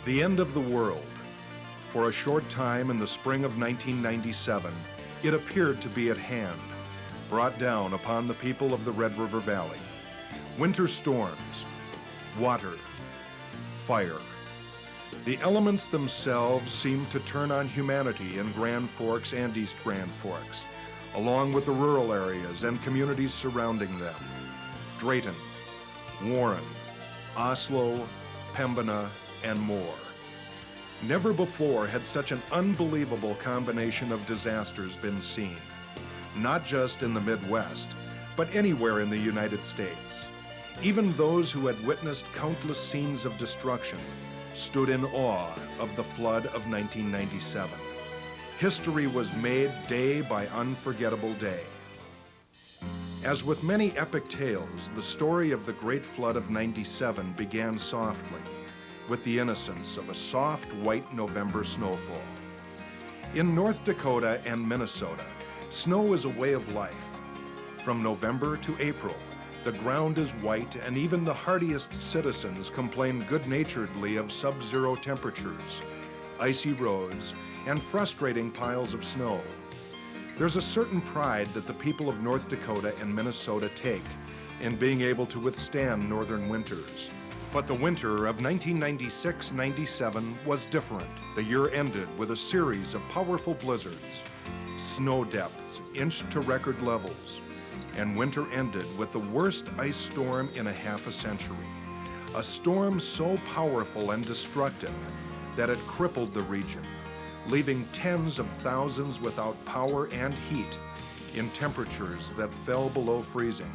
The end of the world. For a short time in the spring of 1997, it appeared to be at hand, brought down upon the people of the Red River Valley. Winter storms, water, fire. The elements themselves seemed to turn on humanity in Grand Forks and East Grand Forks, along with the rural areas and communities surrounding them. Drayton, Warren, Oslo, Pembina, and more. Never before had such an unbelievable combination of disasters been seen, not just in the Midwest, but anywhere in the United States. Even those who had witnessed countless scenes of destruction stood in awe of the flood of 1997. History was made day by unforgettable day. As with many epic tales, the story of the Great Flood of '97 began softly, with the innocence of a soft white November snowfall. In North Dakota and Minnesota, snow is a way of life. From November to April, the ground is white, and even the hardiest citizens complain good-naturedly of sub-zero temperatures, icy roads, and frustrating piles of snow. There's a certain pride that the people of North Dakota and Minnesota take in being able to withstand northern winters. But the winter of 1996-97 was different. The year ended with a series of powerful blizzards. Snow depths inched to record levels, and winter ended with the worst ice storm in a half a century. A storm so powerful and destructive that it crippled the region, leaving tens of thousands without power and heat in temperatures that fell below freezing.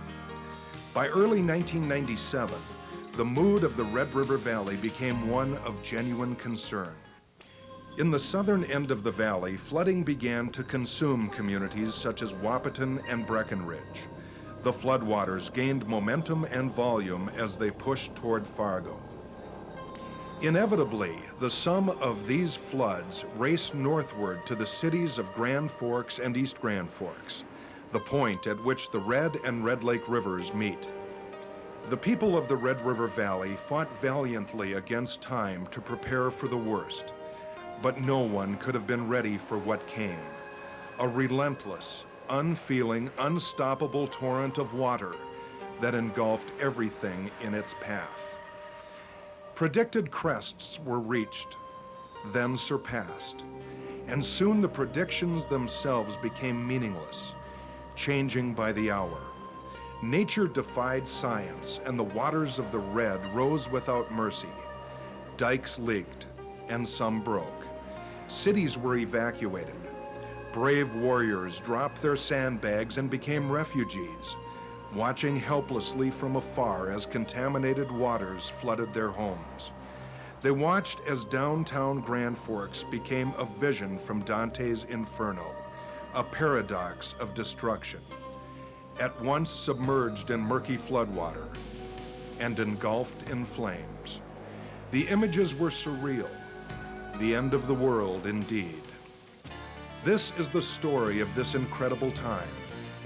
By early 1997, the mood of the Red River Valley became one of genuine concern. In the southern end of the valley, flooding began to consume communities such as Wahpeton and Breckenridge. The floodwaters gained momentum and volume as they pushed toward Fargo. Inevitably, the sum of these floods raced northward to the cities of Grand Forks and East Grand Forks, the point at which the Red and Red Lake rivers meet. The people of the Red River Valley fought valiantly against time to prepare for the worst, but no one could have been ready for what came. A relentless, unfeeling, unstoppable torrent of water that engulfed everything in its path. Predicted crests were reached, then surpassed, and soon the predictions themselves became meaningless, changing by the hour. Nature defied science, and the waters of the Red rose without mercy. Dikes leaked, and some broke. Cities were evacuated. Brave warriors dropped their sandbags and became refugees, watching helplessly from afar as contaminated waters flooded their homes. They watched as downtown Grand Forks became a vision from Dante's Inferno, a paradox of destruction, at once submerged in murky floodwater and engulfed in flames. The images were surreal, the end of the world indeed. This is the story of this incredible time,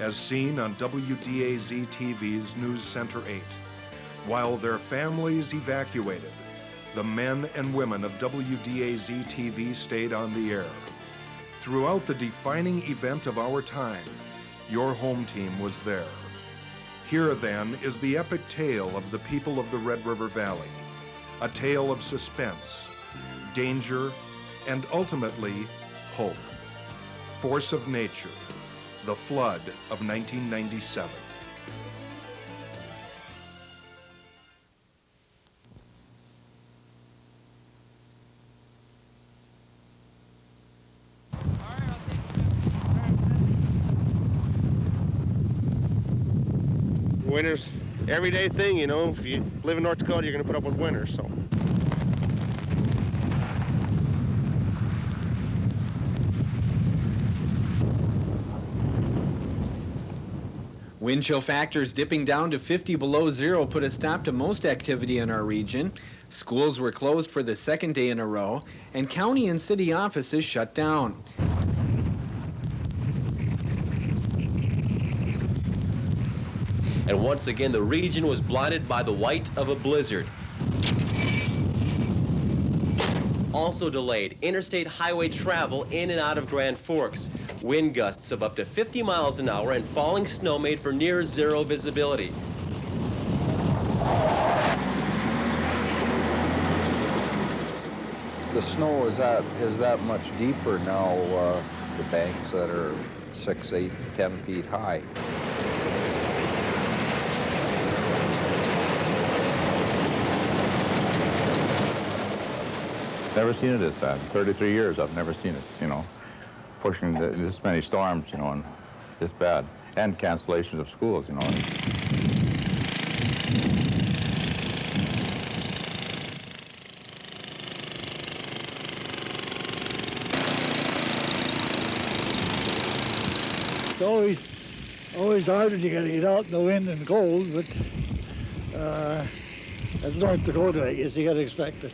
as seen on WDAZ TV's News Center 8. While their families evacuated, the men and women of WDAZ TV stayed on the air. Throughout the defining event of our time, your home team was there. Here then is the epic tale of the people of the Red River Valley, a tale of suspense, danger, and ultimately hope. Force of nature, the flood of 1997. Winter's everyday thing, you know. If you live in North Dakota, you're going to put up with winter, so. Wind chill factors dipping down to 50 below zero put a stop to most activity in our region. Schools were closed for the second day in a row, and county and city offices shut down. And once again, the region was blinded by the white of a blizzard. also delayed interstate highway travel in and out of Grand Forks. Wind gusts of up to 50 miles an hour and falling snow made for near zero visibility. The snow is that much deeper now, the banks that are 6, 8, 10 feet high. Never seen it this bad. 33 years, I've never seen it, you know, pushing this many storms, you know, and this bad. And cancellations of schools, you know. It's always harder to get out in the wind and cold, but that's North Dakota, I guess you gotta expect it.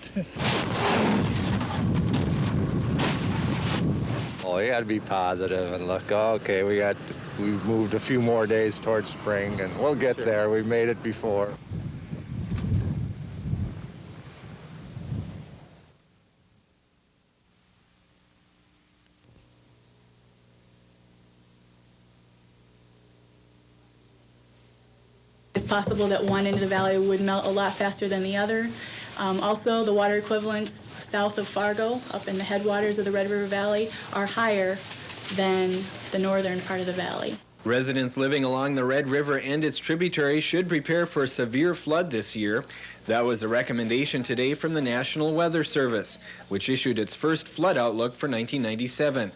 Well, you gotta be positive and look, oh, okay, we've moved a few more days towards spring and we'll get there. We've made it before. It's possible that one end of the valley would melt a lot faster than the other. Also, the water equivalents south of Fargo, up in the headwaters of the Red River Valley, are higher than the northern part of the valley. Residents living along the Red River and its tributaries should prepare for a severe flood this year. That was a recommendation today from the National Weather Service, which issued its first flood outlook for 1997.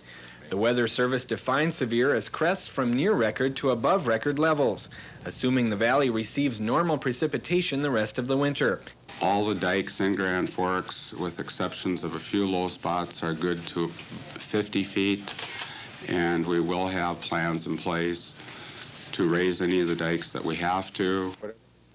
The Weather Service defines severe as crests from near record to above record levels, assuming the valley receives normal precipitation the rest of the winter. All the dikes in Grand Forks, with exceptions of a few low spots, are good to 50 feet, and we will have plans in place to raise any of the dikes that we have to.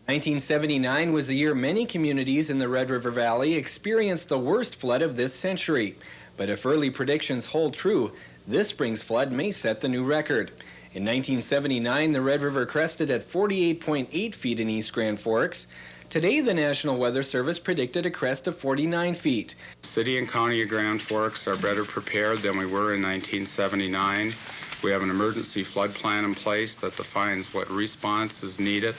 1979 was the year many communities in the Red River Valley experienced the worst flood of this century. But if early predictions hold true, this spring's flood may set the new record. In 1979, the Red River crested at 48.8 feet in East Grand Forks. Today, the National Weather Service predicted a crest of 49 feet. City and County of Grand Forks are better prepared than we were in 1979. We have an emergency flood plan in place that defines what response is needed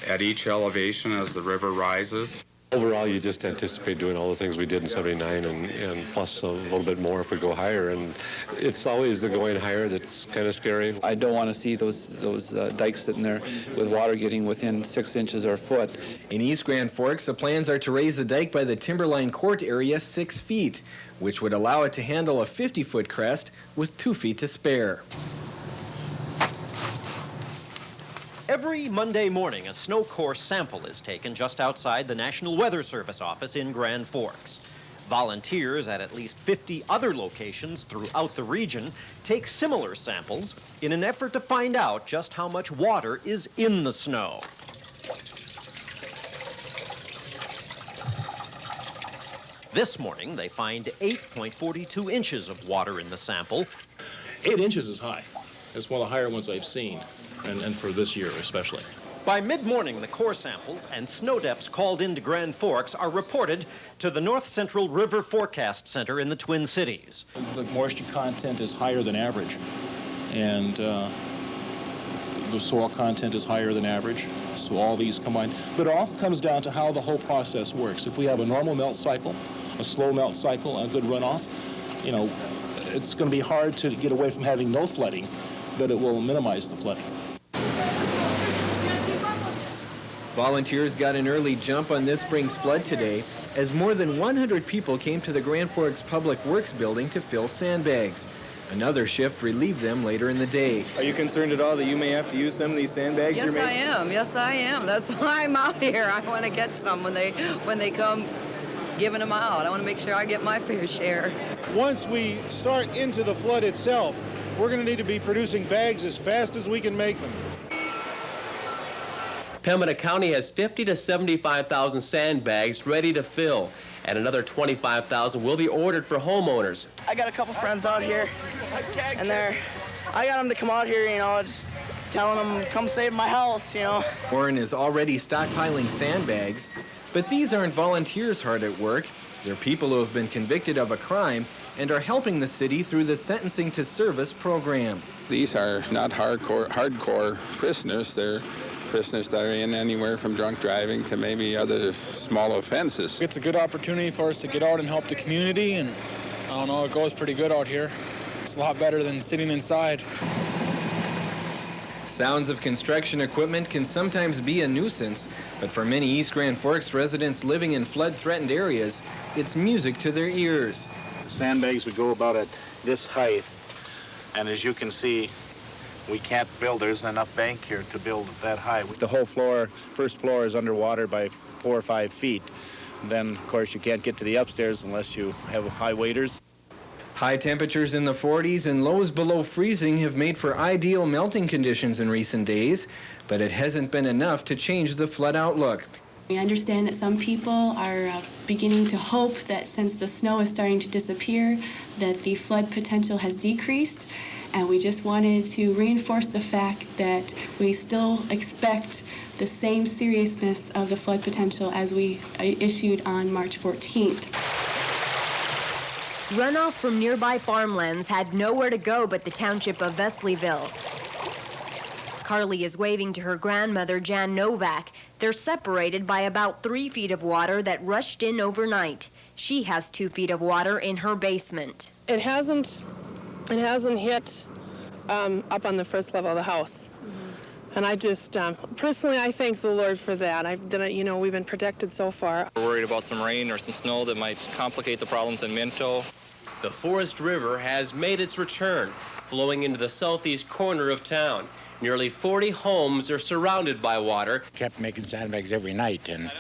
at each elevation as the river rises. Overall, you just anticipate doing all the things we did in 79 and plus a little bit more if we go higher. And it's always the going higher that's kind of scary. I don't want to see those dikes sitting there with water getting within 6 inches or a foot. In East Grand Forks, the plans are to raise the dike by the Timberline Court area 6 feet, which would allow it to handle a 50-foot crest with 2 feet to spare. Every Monday morning, a snow core sample is taken just outside the National Weather Service office in Grand Forks. Volunteers at least 50 other locations throughout the region take similar samples in an effort to find out just how much water is in the snow. This morning, they find 8.42 inches of water in the sample. 8 inches is high. It's one of the higher ones I've seen. And for this year especially. By mid-morning, the core samples and snow depths called into Grand Forks are reported to the North Central River Forecast Center in the Twin Cities. The moisture content is higher than average, and the soil content is higher than average, so all these combined. But it all comes down to how the whole process works. If we have a normal melt cycle, a slow melt cycle, a good runoff, you know, it's going to be hard to get away from having no flooding, but it will minimize the flooding. Volunteers got an early jump on this spring's flood today, as more than 100 people came to the Grand Forks Public Works building to fill sandbags. Another shift relieved them later in the day. Are you concerned at all that you may have to use some of these sandbags you're making? Yes, I am. That's why I'm out here. I want to get some when they come giving them out. I want to make sure I get my fair share. Once we start into the flood itself, we're going to need to be producing bags as fast as we can make them. Pembina County has 50 to 75,000 sandbags ready to fill, and another 25,000 will be ordered for homeowners. I got a couple friends out here, and I got them to come out here, you know, just telling them, come save my house, you know. Warren is already stockpiling sandbags, but these aren't volunteers hard at work. They're people who have been convicted of a crime and are helping the city through the Sentencing to Service program. These are not hardcore prisoners. They're prisoners that are in anywhere from drunk driving to maybe other small offenses. It's a good opportunity for us to get out and help the community, and I don't know, it goes pretty good out here. It's a lot better than sitting inside. Sounds of construction equipment can sometimes be a nuisance, but for many East Grand Forks residents living in flood-threatened areas, it's music to their ears. Sandbags would go about at this height, and as you can see, we can't build. There's enough bank here to build that high. The whole floor, first floor, is underwater by 4 or 5 feet. Then, of course, you can't get to the upstairs unless you have high waders. High temperatures in the 40s and lows below freezing have made for ideal melting conditions in recent days, but it hasn't been enough to change the flood outlook. We understand that some people are beginning to hope that since the snow is starting to disappear, that the flood potential has decreased, and we just wanted to reinforce the fact that we still expect the same seriousness of the flood potential as we issued on March 14th. Runoff from nearby farmlands had nowhere to go but the township of Vesleyville. Carly is waving to her grandmother, Jan Novak. They're separated by about 3 feet of water that rushed in overnight. She has 2 feet of water in her basement. It hasn't hit up on the first level of the house. And I just, personally, I thank the Lord for that. We've been protected so far. We're worried about some rain or some snow that might complicate the problems in Minto. The Forest River has made its return, flowing into the southeast corner of town. Nearly 40 homes are surrounded by water. Kept making sandbags every night, and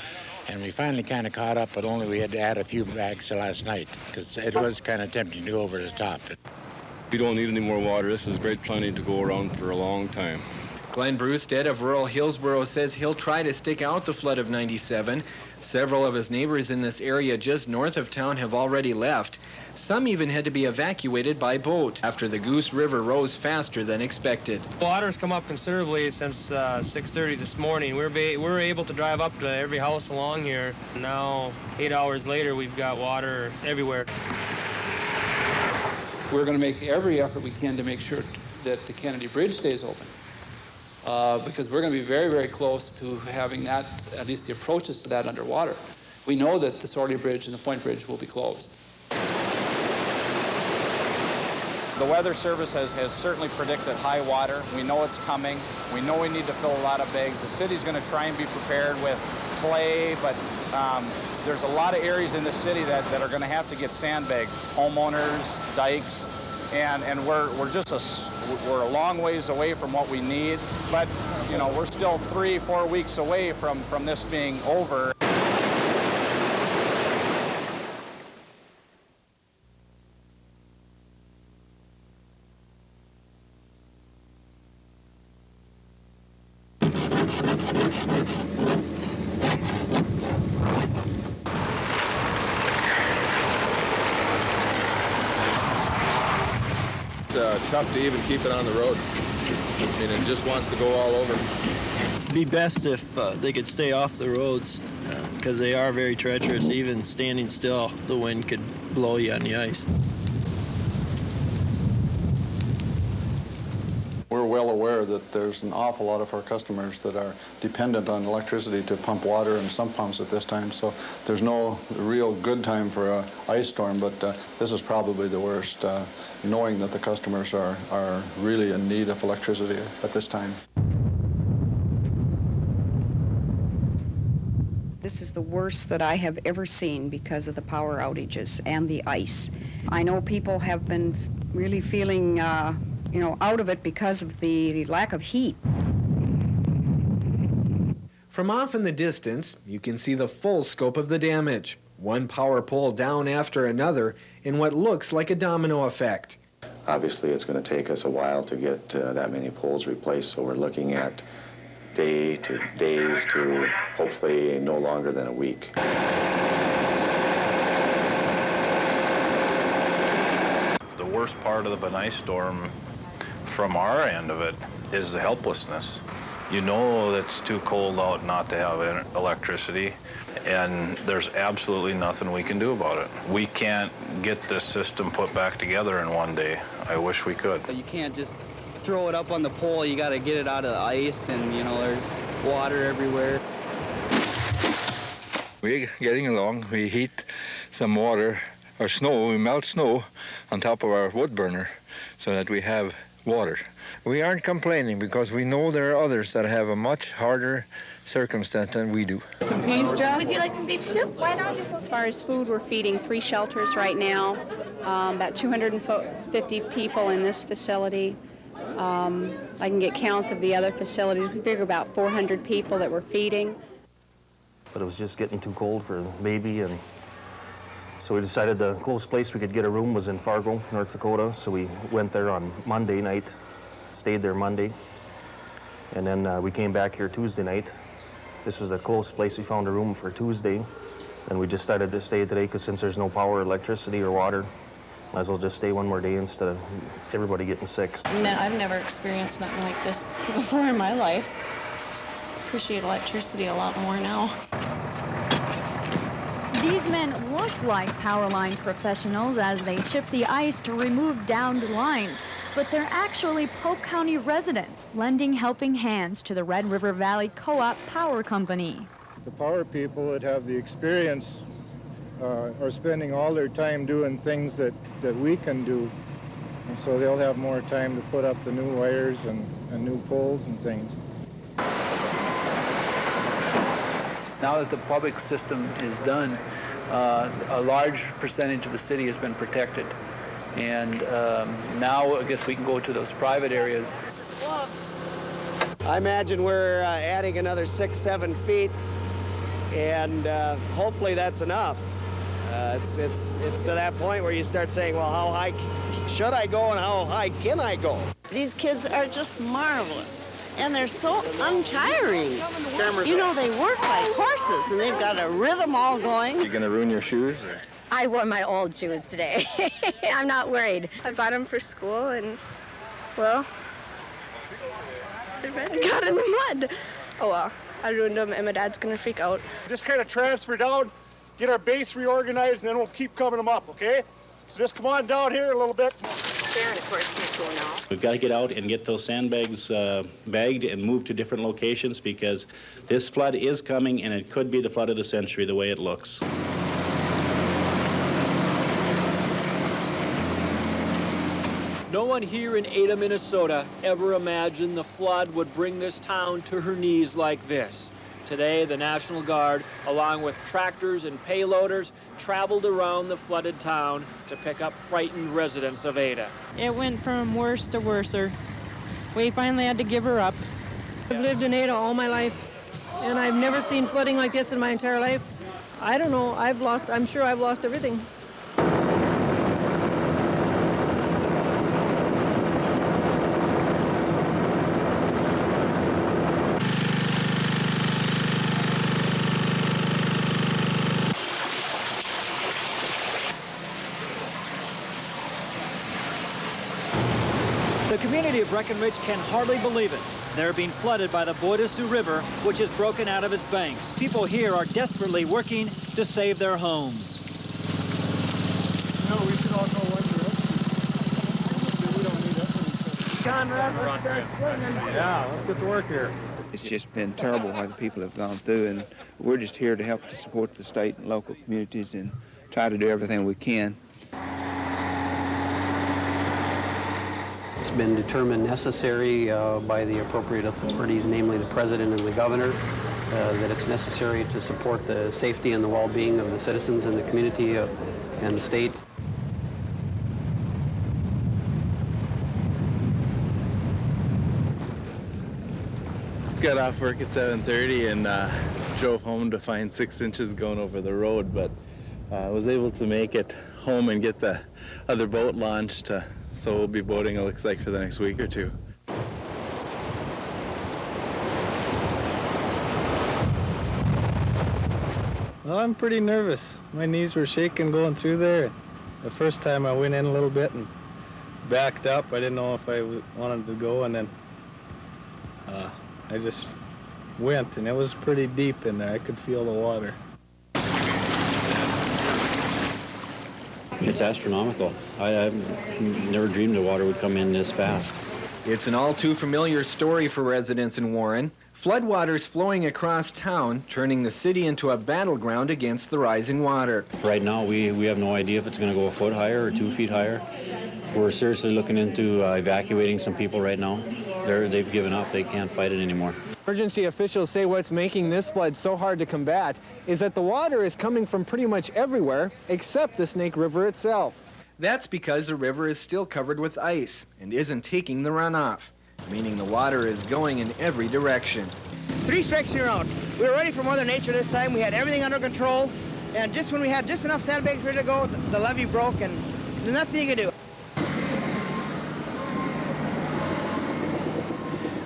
we finally kind of caught up, but only we had to add a few bags to last night, because it was kind of tempting to go over the top. We don't need any more water. This is great plenty to go around for a long time. Glenn Brewstead of rural Hillsboro says he'll try to stick out the flood of '97. Several of his neighbors in this area just north of town have already left. Some even had to be evacuated by boat after the Goose River rose faster than expected. Water's come up considerably since 6:30 this morning. We're able to drive up to every house along here. Now, 8 hours later, we've got water everywhere. We're going to make every effort we can to make sure that the Kennedy Bridge stays open. Because we're going to be very, very close to having that, at least the approaches to that, underwater. We know that the Sortie Bridge and the Point Bridge will be closed. The Weather Service has certainly predicted high water. We know it's coming. We know we need to fill a lot of bags. The city's going to try and be prepared with clay, but there's a lot of areas in the city that are going to have to get sandbagged. Homeowners, dikes, and we're a long ways away from what we need. But we're still 3-4 weeks away from this being over. Tough to even keep it on the road. I mean, it just wants to go all over. It'd be best if they could stay off the roads because they are very treacherous. Even standing still, the wind could blow you on the ice. We're well aware that there's an awful lot of our customers that are dependent on electricity to pump water and sump pumps at this time, so there's no real good time for an ice storm, but this is probably the worst, knowing that the customers are really in need of electricity at this time. This is the worst that I have ever seen because of the power outages and the ice. I know people have been really feeling out of it because of the lack of heat. From off in the distance, you can see the full scope of the damage. One power pole down after another in what looks like a domino effect. Obviously, it's going to take us a while to get that many poles replaced, so we're looking at days to hopefully no longer than a week. The worst part of the Benai storm from our end of it is the helplessness. You know it's too cold out not to have electricity, and there's absolutely nothing we can do about it. We can't get this system put back together in one day. I wish we could. You can't just throw it up on the pole. You got to get it out of the ice, and you know there's water everywhere. We're getting along. We heat some water or snow. We melt snow on top of our wood burner so that we have water. We aren't complaining because we know there are others that have a much harder circumstance than we do. Some peas, John? Would you like some beef stew? Why not? As far as food, we're feeding 3 shelters right now, about 250 people in this facility. I can get counts of the other facilities. We figure about 400 people that we're feeding. But it was just getting too cold for the baby, and so we decided the closest place we could get a room was in Fargo, North Dakota. So we went there on Monday night, stayed there Monday, and then we came back here Tuesday night. This was the closest place we found a room for Tuesday, and we just decided to stay today because since there's no power, electricity, or water, might as well just stay one more day instead of everybody getting sick. I've never experienced nothing like this before in my life. Appreciate electricity a lot more now. These men look like power line professionals as they chip the ice to remove downed lines, but they're actually Polk County residents lending helping hands to the Red River Valley Co-op Power Company. The power people that have the experience are spending all their time doing things that we can do, and so they'll have more time to put up the new wires and new poles and things. Now that the public system is done, a large percentage of the city has been protected. And now I guess we can go to those private areas. I imagine we're adding another 6-7 feet, and hopefully that's enough. It's to that point where you start saying, well, how high should I go and how high can I go? These kids are just marvelous. And they're so untiring. You know, they work like horses, and they've got a rhythm all going. You gonna ruin your shoes? Or? I wore my old shoes today. I'm not worried. I bought them for school, and, well, I got in the mud. Oh, well, I ruined them, and my dad's gonna freak out. Just kind of transfer down, get our base reorganized, and then we'll keep covering them up, okay? So just come on down here a little bit. We've got to get out and get those sandbags bagged and moved to different locations because this flood is coming and it could be the flood of the century the way it looks. No one here in Ada, Minnesota ever imagined the flood would bring this town to her knees like this. Today, the National Guard, along with tractors and payloaders, traveled around the flooded town to pick up frightened residents of Ada. It went from worse to worser. We finally had to give her up. I've lived in Ada all my life, and I've never seen flooding like this in my entire life. I don't know, I'm sure I've lost everything. The community of Breckenridge can hardly believe it. They're being flooded by the Boidersue River, which has broken out of its banks. People here are desperately working to save their homes. No, we should all go one direction. We don't need that. Conrad, let's start swinging. Yeah, let's get to work here. It's just been terrible what the people have gone through, and we're just here to help to support the state and local communities and try to do everything we can. It's been determined necessary by the appropriate authorities, namely the President and the Governor, that it's necessary to support the safety and the well-being of the citizens and the community and the state. Got off work at 7:30 and drove home to find 6 inches going over the road, but I was able to make it home and get the other boat launched. So we'll be boating, it looks like, for the next week or two. Well, I'm pretty nervous. My knees were shaking going through there. The first time I went in a little bit and backed up. I didn't know if I wanted to go, and then I just went, and it was pretty deep in there. I could feel the water. It's astronomical. I've never dreamed the water would come in this fast. It's an all too familiar story for residents in Warren. Floodwaters flowing across town, turning the city into a battleground against the rising water. Right now, we have no idea if it's going to go a foot higher or 2 feet higher. We're seriously looking into evacuating some people right now. They've given up. They can't fight it anymore. Emergency officials say what's making this flood so hard to combat is that the water is coming from pretty much everywhere except the Snake River itself. That's because the river is still covered with ice and isn't taking the runoff, meaning the water is going in every direction. 3 strikes in a row. We were ready for Mother Nature this time. We had everything under control, and just when we had just enough sandbags ready to go, the levee broke, and there's nothing you could do.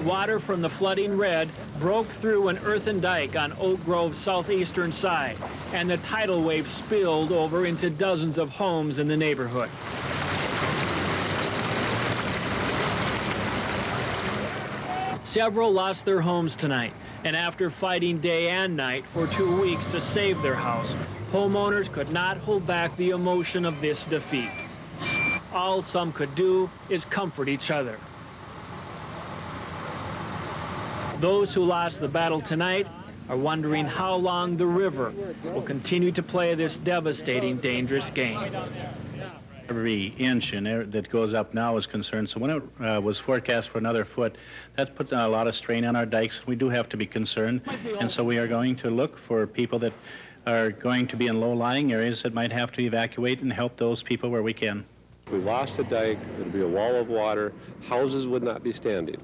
Water from the flooding red broke through an earthen dike on Oak Grove's southeastern side, and the tidal wave spilled over into dozens of homes in the neighborhood. Several lost their homes tonight, and after fighting day and night for 2 weeks to save their house, homeowners could not hold back the emotion of this defeat. All some could do is comfort each other. Those who lost the battle tonight are wondering how long the river will continue to play this devastating, dangerous game. Every inch that goes up now is concerned. So when it was forecast for another foot, that's put a lot of strain on our dikes. We do have to be concerned. And so we are going to look for people that are going to be in low-lying areas that might have to evacuate and help those people where we can. If we lost a dike, it would be a wall of water. Houses would not be standing.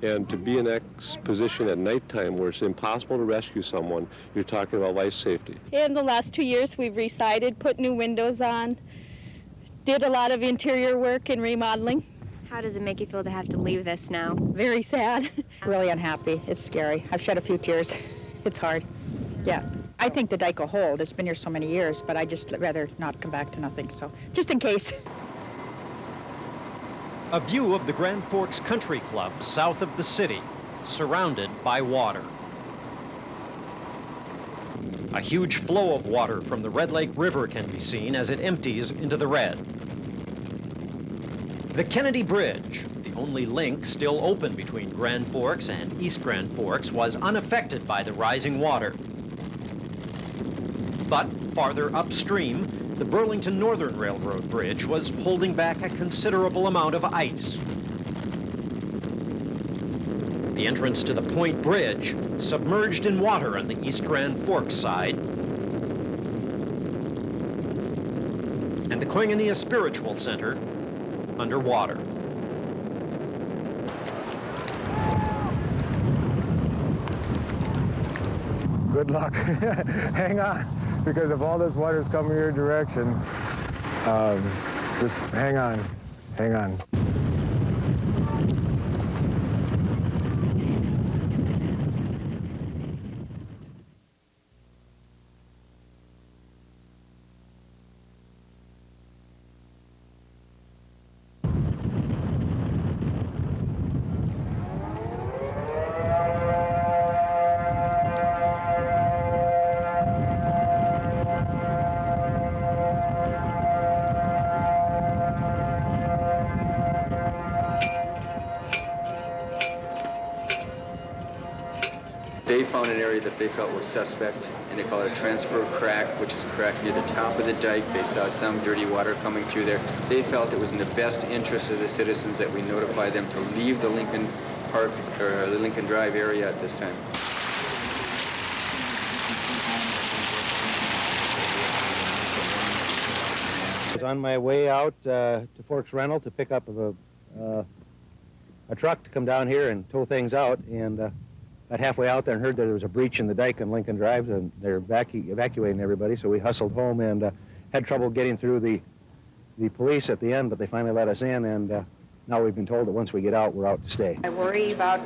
And to be in that position at nighttime where it's impossible to rescue someone, you're talking about life safety. In the last 2 years, we've resided, put new windows on, did a lot of interior work and remodeling. How does it make you feel to have to leave this now? Very sad. Really unhappy. It's scary. I've shed a few tears. It's hard. Yeah. I think the dike will hold. It's been here so many years, but I just rather not come back to nothing, so just in case. A view of the Grand Forks Country Club south of the city, surrounded by water. A huge flow of water from the Red Lake River can be seen as it empties into the Red. The Kennedy Bridge, the only link still open between Grand Forks and East Grand Forks, was unaffected by the rising water. But farther upstream, the Burlington Northern Railroad Bridge was holding back a considerable amount of ice. The entrance to the Point Bridge, submerged in water on the East Grand Forks side, and the Koinonia Spiritual Center underwater. Good luck. Hang on. Because if all this water is coming your direction, just hang on, hang on. They found an area that they felt was suspect, and they call it a transfer crack, which is a crack near the top of the dike. They saw some dirty water coming through there. They felt it was in the best interest of the citizens that we notify them to leave the Lincoln Park or the Lincoln Drive area at this time. I was on my way out to Forks Rental to pick up a truck to come down here and tow things out, and got halfway out there and heard that there was a breach in the dike on Lincoln Drive, and they're evacuating everybody, so we hustled home and had trouble getting through the police at the end, but they finally let us in, and now we've been told that once we get out, we're out to stay. I worry about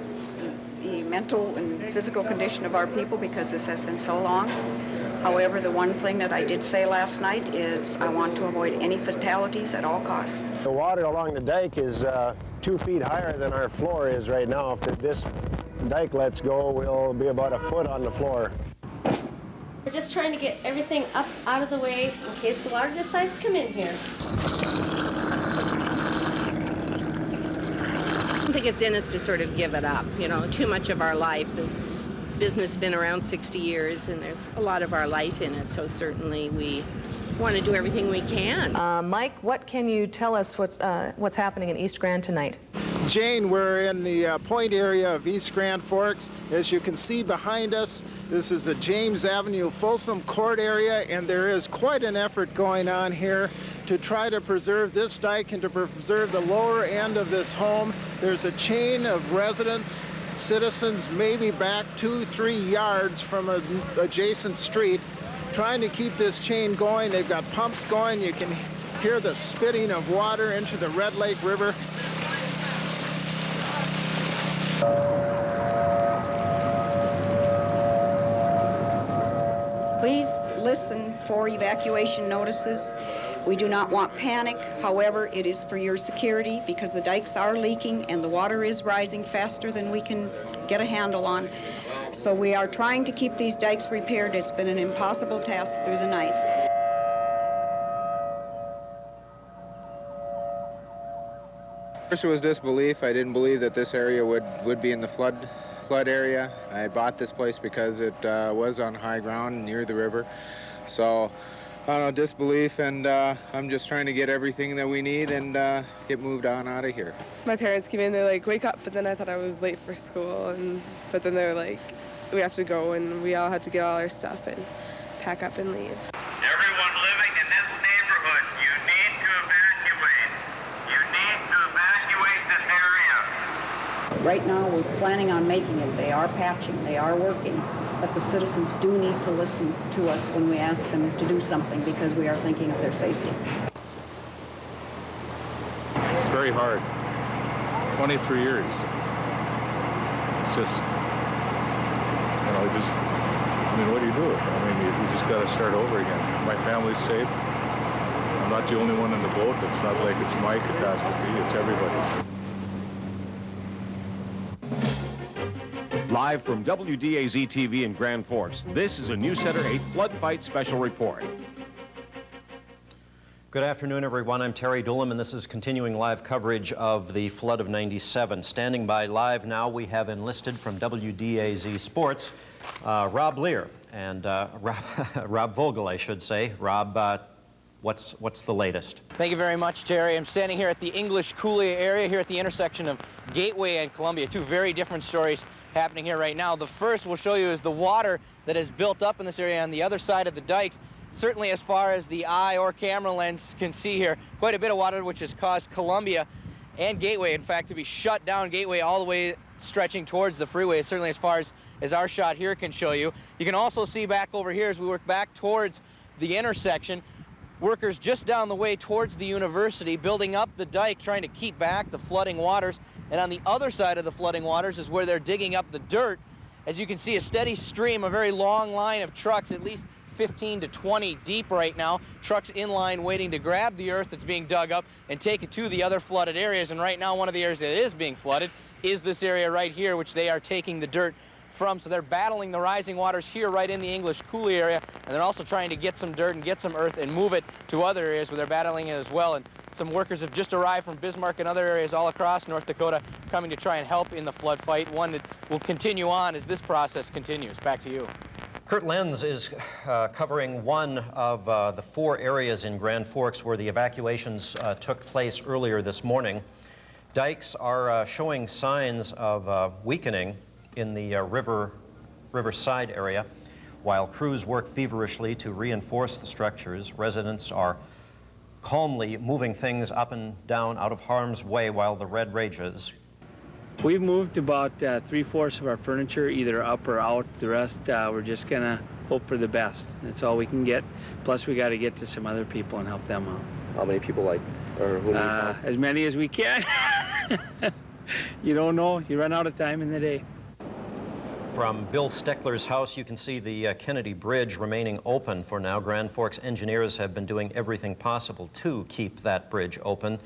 the mental and physical condition of our people because this has been so long. However, the one thing that I did say last night is I want to avoid any fatalities at all costs. The water along the dike is 2 feet higher than our floor is right now. If this dike lets go, we'll be about a foot on the floor. We're just trying to get everything up out of the way in case the water decides to come in here. I don't think it's in us to sort of give it up. You know, too much of our life. The business has been around 60 years, and there's a lot of our life in it, so certainly we want to do everything we can. Mike, what can you tell us what's happening in East Grand tonight? Jane, we're in the point area of East Grand Forks. As you can see behind us, this is the James Avenue Folsom Court area, and there is quite an effort going on here to try to preserve this dike and to preserve the lower end of this home. There's a chain of residents, citizens, maybe back 2-3 yards from an adjacent street, trying to keep this chain going. They've got pumps going. You can hear the spitting of water into the Red Lake River. Please listen for evacuation notices. We do not want panic. However, it is for your security because the dikes are leaking and the water is rising faster than we can get a handle on. So we are trying to keep these dikes repaired. It's been an impossible task through the night. First it was disbelief. I didn't believe that this area would be in the flood area. I had bought this place because it was on high ground near the river. So, I don't know, disbelief, and I'm just trying to get everything that we need and get moved on out of here. My parents came in, they're like, wake up, but then I thought I was late for school, but then they're like, we have to go, and we all had to get all our stuff and pack up and leave. Everyone living in this neighborhood, you need to evacuate. You need to evacuate this area. Right now, we're planning on making it. They are patching, they are working, but the citizens do need to listen to us when we ask them to do something because we are thinking of their safety. It's very hard. 23 years. It's just, what do you do? You just got to start over again. My family's safe. I'm not the only one in the boat. It's not like it's my catastrophe. It's everybody's. Live from WDAZ TV in Grand Forks, this is a News Center 8 Flood Fight Special Report. Good afternoon, everyone. I'm Terry Doolin, and this is continuing live coverage of the flood of '97. Standing by live now, we have enlisted from WDAZ Sports, Rob Lear and Rob Vogel, I should say. Rob, what's the latest? Thank you very much, Terry. I'm standing here at the English Coulee area, here at the intersection of Gateway and Columbia. Two very different stories happening here right now. The first we'll show you is the water that has built up in this area on the other side of the dikes. Certainly as far as the eye or camera lens can see here, quite a bit of water which has caused Columbia and Gateway, in fact, to be shut down. Gateway all the way stretching towards the freeway, certainly as far as our shot here can show you. You can also see back over here as we work back towards the intersection, workers just down the way towards the university building up the dike, trying to keep back the flooding waters. And on the other side of the flooding waters is where they're digging up the dirt. As you can see, a steady stream, a very long line of trucks, at least 15 to 20 deep right now. Trucks in line waiting to grab the earth that's being dug up and take it to the other flooded areas. And right now, one of the areas that is being flooded is this area right here, which they are taking the dirt from. So they're battling the rising waters here right in the English Coulee area, and they're also trying to get some dirt and get some earth and move it to other areas where they're battling it as well. And some workers have just arrived from Bismarck and other areas all across North Dakota coming to try and help in the flood fight, one that will continue on as this process continues. Back to you. Kurt Lenz is covering one of the 4 areas in Grand Forks where the evacuations took place earlier this morning. Dikes are showing signs of weakening in the riverside area. While crews work feverishly to reinforce the structures, residents are calmly moving things up and down out of harm's way while the red rages. We've moved about 3/4 of our furniture either up or out. The rest, we're just gonna hope for the best. That's all we can get. Plus, we got to get to some other people and help them out. How many people, or who do you know? As many as we can. You don't know. You run out of time in the day. From Bill Steckler's house, you can see the Kennedy Bridge remaining open for now. Grand Forks engineers have been doing everything possible to keep that bridge open.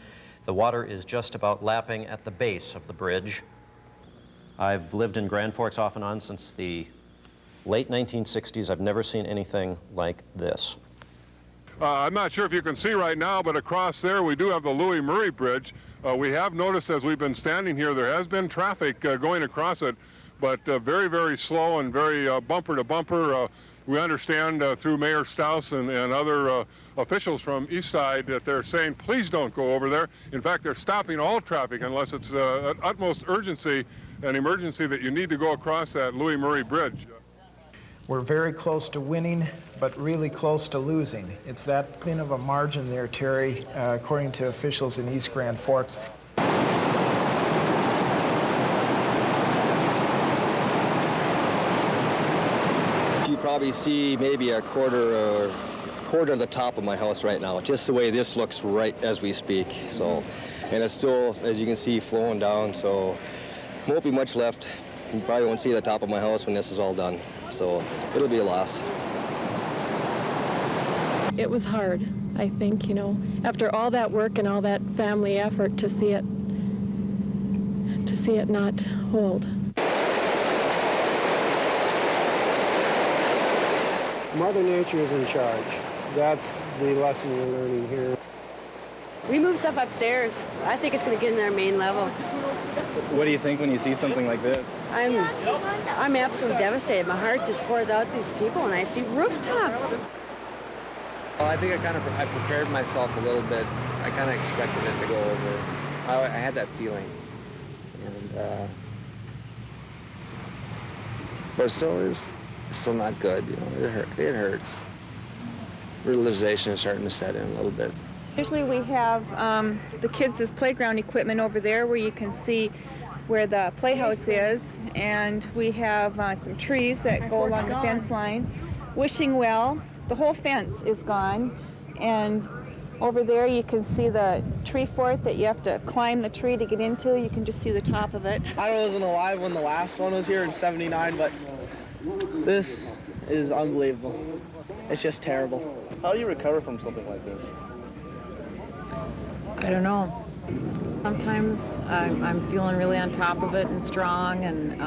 The water is just about lapping at the base of the bridge. I've lived in Grand Forks off and on since the late 1960s. I've never seen anything like this. I'm not sure if you can see right now, but across there we do have the Louis Murray Bridge. We have noticed as we've been standing here, there has been traffic going across it, but very, very slow and very bumper to bumper. We understand through Mayor Staus and other officials from East Side that they're saying, please don't go over there. In fact, they're stopping all traffic unless it's at utmost urgency, an emergency that you need to go across that Louis Murray Bridge. We're very close to winning, but really close to losing. It's that thin of a margin there, Terry, according to officials in East Grand Forks. You probably see maybe a quarter of the top of my house right now, just the way this looks right as we speak. So, and it's still, as you can see, flowing down, so won't be much left. You probably won't see the top of my house when this is all done. So it'll be a loss. It was hard, I think, you know, after all that work and all that family effort to see it not hold. Mother Nature is in charge. That's the lesson we're learning here. We moved stuff upstairs. I think it's going to get in our main level. What do you think when you see something like this? I'm absolutely devastated. My heart just pours out these people, and I see rooftops. Well, I think I prepared myself a little bit. I kind of expected it to go over. I had that feeling, and but it still is not good. You know, it hurts. Realization is starting to set in a little bit. Usually we have the kids' playground equipment over there where you can see where the playhouse is, and we have some trees that go along the fence line. Wishing well, the whole fence is gone, and over there you can see the tree fort that you have to climb the tree to get into. You can just see the top of it. I wasn't alive when the last one was here in '79, but this is unbelievable. It's just terrible. How do you recover from something like this? I don't know. Sometimes I'm feeling really on top of it and strong, and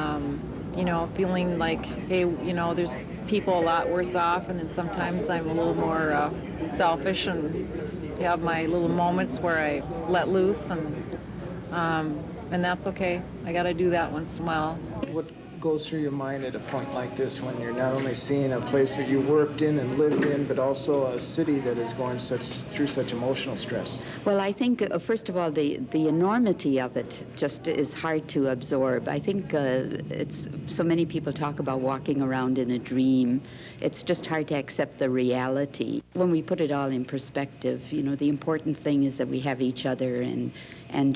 you know, feeling like, hey, you know, there's people a lot worse off, and then sometimes I'm a little more selfish and have my little moments where I let loose, and that's okay. I got to do that once in a while. What goes through your mind at a point like this when you're not only seeing a place that you worked in and lived in, but also a city that is going through such emotional stress? Well, I think, first of all, the enormity of it just is hard to absorb. I think it's so many people talk about walking around in a dream. It's just hard to accept the reality. When we put it all in perspective, you know, the important thing is that we have each other and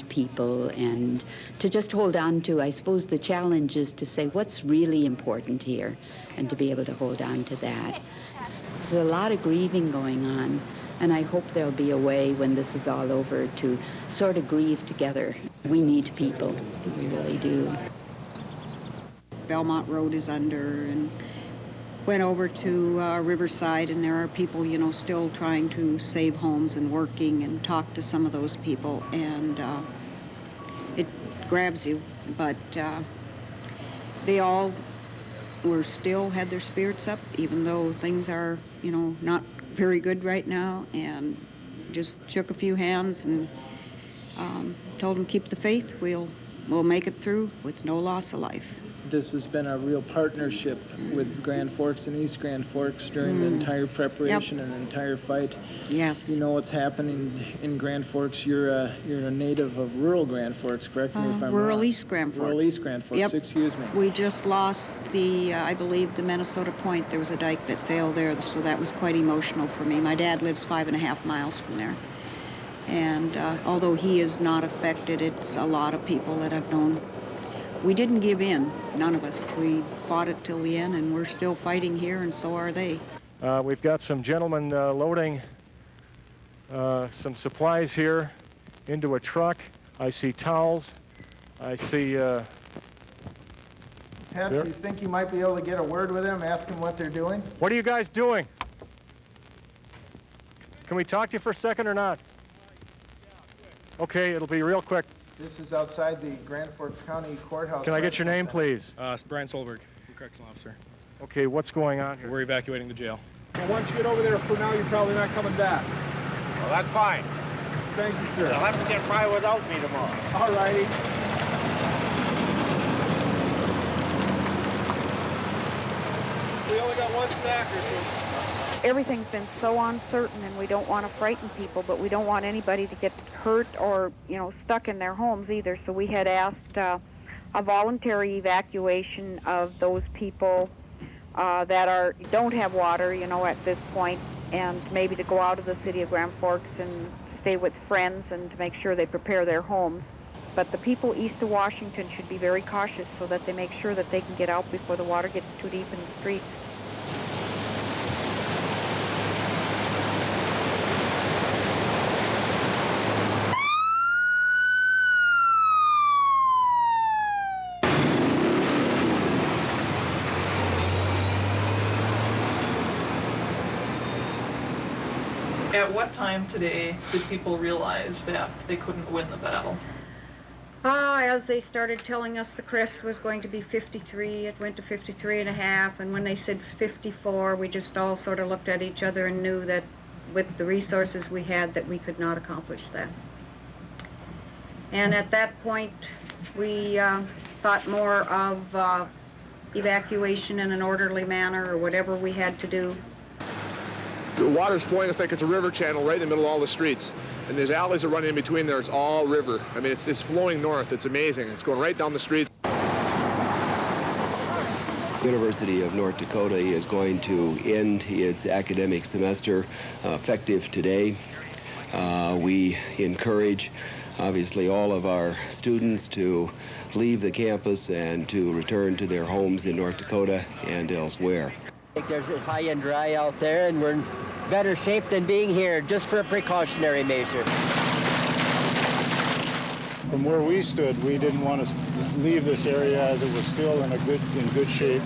people, and to just hold on to, I suppose the challenge is to say what's really important here and to be able to hold on to that. There's a lot of grieving going on, and I hope there'll be a way when this is all over to sort of grieve together. We need people, we really do. Belmont Road is under, and went over to Riverside, and there are people, you know, still trying to save homes and working, and talk to some of those people, and it grabs you. But they all still had their spirits up, even though things are, you know, not very good right now, and just shook a few hands and told them keep the faith. We'll make it through with no loss of life. This has been a real partnership with Grand Forks and East Grand Forks during the entire preparation and the entire fight. Yes. You know what's happening in Grand Forks. You're a native of rural Grand Forks, correct me if I'm rural wrong. East Grand Forks. Rural East Grand Forks, yep. Excuse me. We just lost I believe, the Minnesota Point. There was a dike that failed there, so that was quite emotional for me. My dad lives 5.5 miles from there. And although he is not affected, it's a lot of people that I've known. We didn't give in, none of us. We fought it till the end, and we're still fighting here, and so are they. We've got some gentlemen loading some supplies here into a truck. I see towels. I see... Pat, do you think you might be able to get a word with them, ask them what they're doing? What are you guys doing? Can we talk to you for a second or not? Okay, it'll be real quick. This is outside the Grand Forks County Courthouse. Can I get your name, please? Brian Solberg, correctional officer. Okay, what's going on here? We're evacuating the jail. Well, once you get over there, for now, you're probably not coming back. Well, that's fine. Thank you, sir. You'll have to get by without me tomorrow. All righty. We only got one stacker, so... Everything's been so uncertain, and we don't want to frighten people, but we don't want anybody to get hurt or, you know, stuck in their homes either. So we had asked a voluntary evacuation of those people that don't have water, you know, at this point, and maybe to go out of the city of Grand Forks and stay with friends and to make sure they prepare their homes. But the people east of Washington should be very cautious so that they make sure that they can get out before the water gets too deep in the streets. At what time today did people realize that they couldn't win the battle? As they started telling us the crest was going to be 53, it went to 53.5, and when they said 54, we just all sort of looked at each other and knew that with the resources we had that we could not accomplish that. And at that point, we thought more of evacuation in an orderly manner or whatever we had to do. The water's flowing, it's like it's a river channel right in the middle of all the streets. And there's alleys that run in between there, it's all river. I mean, it's flowing north, it's amazing. It's going right down the streets. University of North Dakota is going to end its academic semester effective today. We encourage, obviously, all of our students to leave the campus and to return to their homes in North Dakota and elsewhere. There's high and dry out there, and we're in better shape than being here, just for a precautionary measure. From where we stood, we didn't want to leave this area as it was still in good shape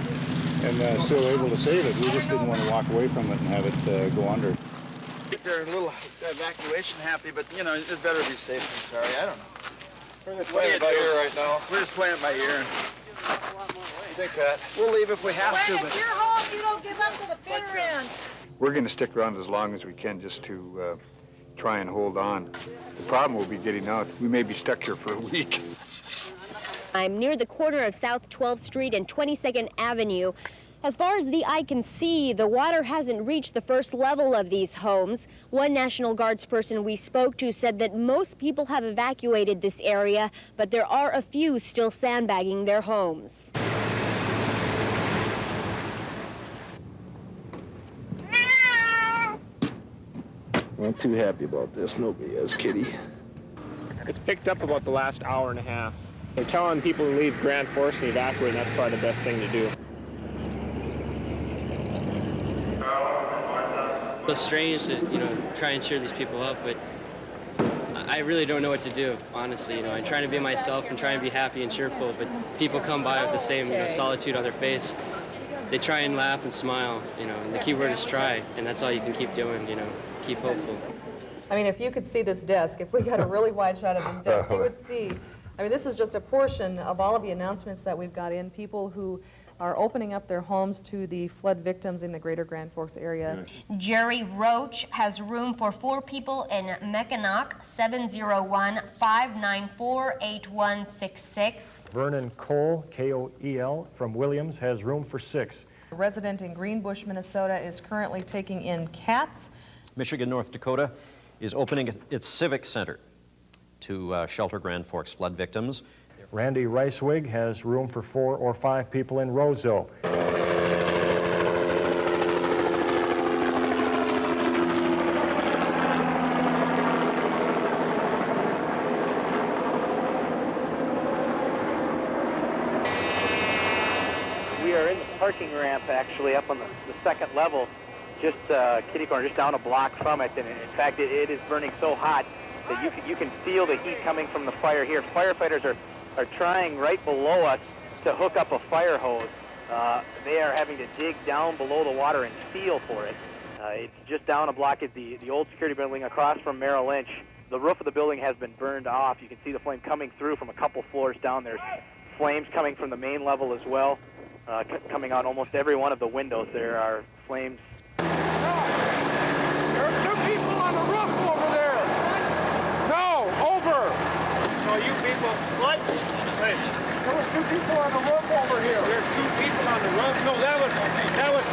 and still able to save it. We just didn't want to walk away from it and have it go under. I think they're a little evacuation happy, but you know, it's better to be safe than sorry. I don't know. We're just playing it by ear right now. We're just playing it by ear. Think that. We'll leave if we have to. When it's your home, you don't give up to the bitter end. We're going to stick around as long as we can just to try and hold on. The problem will be getting out. We may be stuck here for a week. I'm near the corner of South 12th Street and 22nd Avenue. As far as the eye can see, the water hasn't reached the first level of these homes. One National Guards person we spoke to said that most people have evacuated this area, but there are a few still sandbagging their homes. Not too happy about this. Nobody is, Kitty. It's picked up about the last hour and a half. They're telling people to leave Grand Forks and evacuate, and that's probably the best thing to do. It's strange to, try and cheer these people up, but I really don't know what to do, honestly. I'm trying to be myself and try and be happy and cheerful, but people come by with the same, solitude on their face. They try and laugh and smile, and the key word is try, and that's all you can keep doing, keep hopeful. I mean, if you could see this desk, if we got a really wide shot of this desk, you would see, this is just a portion of all of the announcements that we've got in, people who are opening up their homes to the flood victims in the greater Grand Forks area. Jerry Roach has room for 4 people in Mackinac, 701-594-8166. Vernon Cole, K-O-E-L, from Williams, has room for 6. A resident in Greenbush, Minnesota, is currently taking in cats. Michigan, North Dakota is opening its Civic Center to shelter Grand Forks flood victims. Randy Ricewig has room for 4 or 5 people in Roseau. We are in the parking ramp, actually, up on the second level, just kitty corner, just down a block from it. And in fact, it is burning so hot that you can feel the heat coming from the fire here. Firefighters are trying right below us to hook up a fire hose. They are having to dig down below the water and feel for it. It's just down a block at the old security building across from Merrill Lynch. the roof of the building has been burned off. You can see the flame coming through from a couple floors down. There's flames coming from the main level as well, coming on almost every one of the windows. There are flames. There's 2 people on the roof over there. No, over. No, you people, what? Hey, there was 2 people on the roof over here. There's 2 people on the roof? No, that was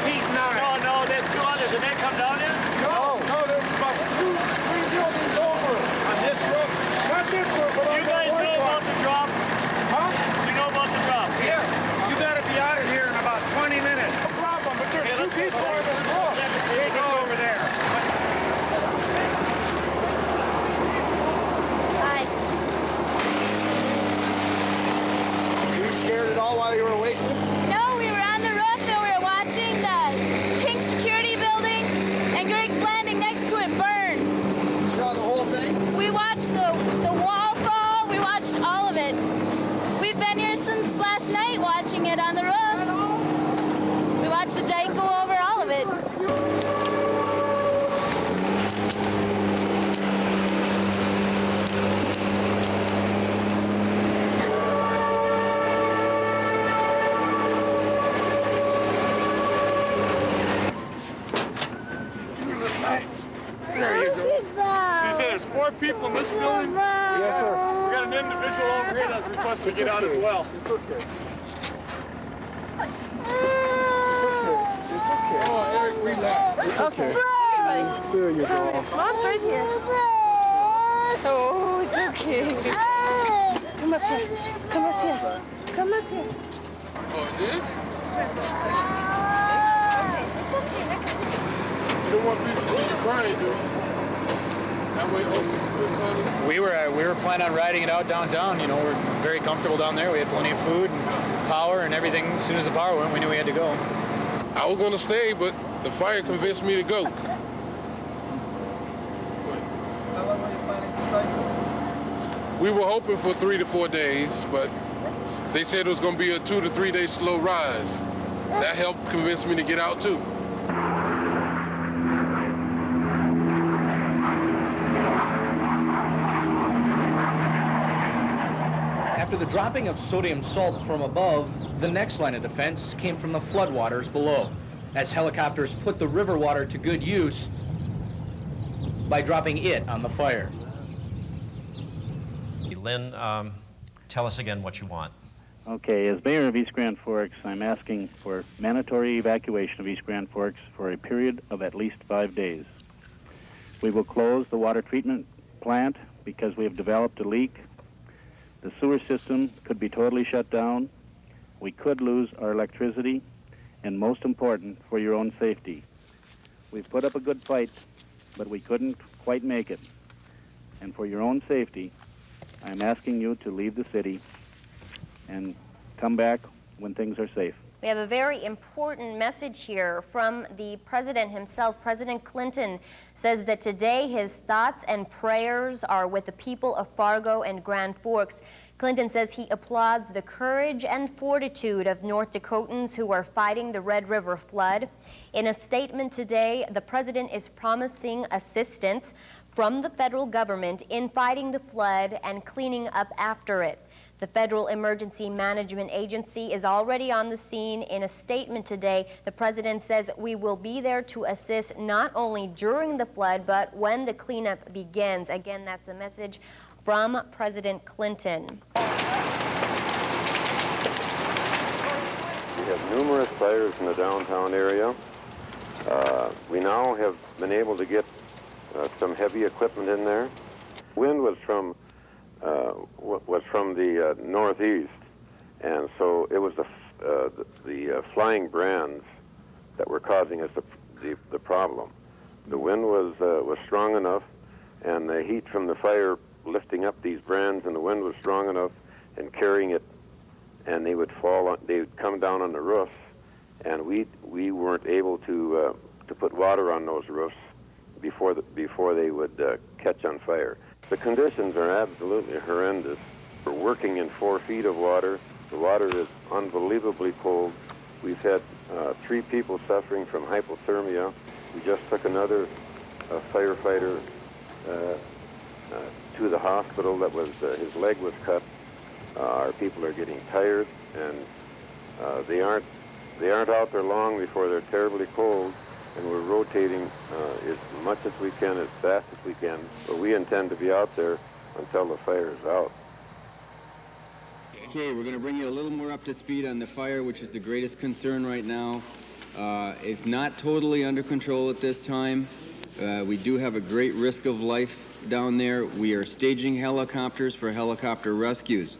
Pete and I. No, there's 2 others. Did they come down here? No, there's about 2, 3 buildings over. On this roof? Not this roof, but on You guys know about the drop? Huh? You know about the drop? Yeah. You gotta be out of here in about 20 minutes. No problem, but there's 2 people on the roof. Take us over there. Hi. Were you scared at all while you were waiting? No, we were on the roof and we were watching the pink security building and Greg's Landing next to it burn. You saw the whole thing? We watched the wall fall. We watched all of it. We've been here since last night watching it on the roof. We watched the dike go over, all of it. There you go. So you said there's 4 people in this building? Yes, sir. We got an individual over here that's requested to get out as well. It's okay. Oh, Eric, relax. It's okay. There you go. Mom's right here. Oh, it's okay. Come up here. Come up here. Come up here. Oh, this? It's okay. You don't want people to see you crying, do you? That way, We were planning on riding it out downtown. You know, we're very comfortable down there. We had plenty of food and power and everything. As soon as the power went, we knew we had to go. I was going to stay, but the fire convinced me to go. How long were you planning to stay for? We were hoping for 3 to 4 days, but they said it was going to be a 2 to 3 day slow rise. That helped convince me to get out too. After the dropping of sodium salts from above, the next line of defense came from the floodwaters below, as helicopters put the river water to good use by dropping it on the fire. Lynn, tell us again what you want. Okay, as mayor of East Grand Forks, I'm asking for mandatory evacuation of East Grand Forks for a period of at least 5 days. We will close the water treatment plant because we have developed a leak. The sewer system could be totally shut down. We could lose our electricity, and most important, for your own safety. We've put up a good fight, but we couldn't quite make it. And for your own safety, I'm asking you to leave the city and come back when things are safe. We have a very important message here from the president himself. President Clinton says that today his thoughts and prayers are with the people of Fargo and Grand Forks. Clinton says he applauds the courage and fortitude of North Dakotans who are fighting the Red River flood. In a statement today, the president is promising assistance from the federal government in fighting the flood and cleaning up after it. The Federal Emergency Management Agency is already on the scene. In a statement today, the president says we will be there to assist not only during the flood, but when the cleanup begins. Again, that's a message from President Clinton. We have numerous fires in the downtown area. We now have been able to get some heavy equipment in there. Wind was from the northeast, and so it was the flying brands that were causing us the problem. The wind was strong enough, and the heat from the fire lifting up these brands, and the wind was strong enough and carrying it, and they would fall. They would come down on the roofs, and we weren't able to put water on those roofs before they would catch on fire. The conditions are absolutely horrendous. We're working in 4 feet of water. The water is unbelievably cold. We've had 3 people suffering from hypothermia. We just took another firefighter to the hospital. That was his leg was cut. Our people are getting tired, and they aren't out there long before they're terribly cold. And we're rotating as much as we can, as fast as we can. But we intend to be out there until the fire is out. Okay, we're going to bring you a little more up to speed on the fire, which is the greatest concern right now. It's not totally under control at this time. We do have a great risk of life down there. We are staging helicopters for helicopter rescues.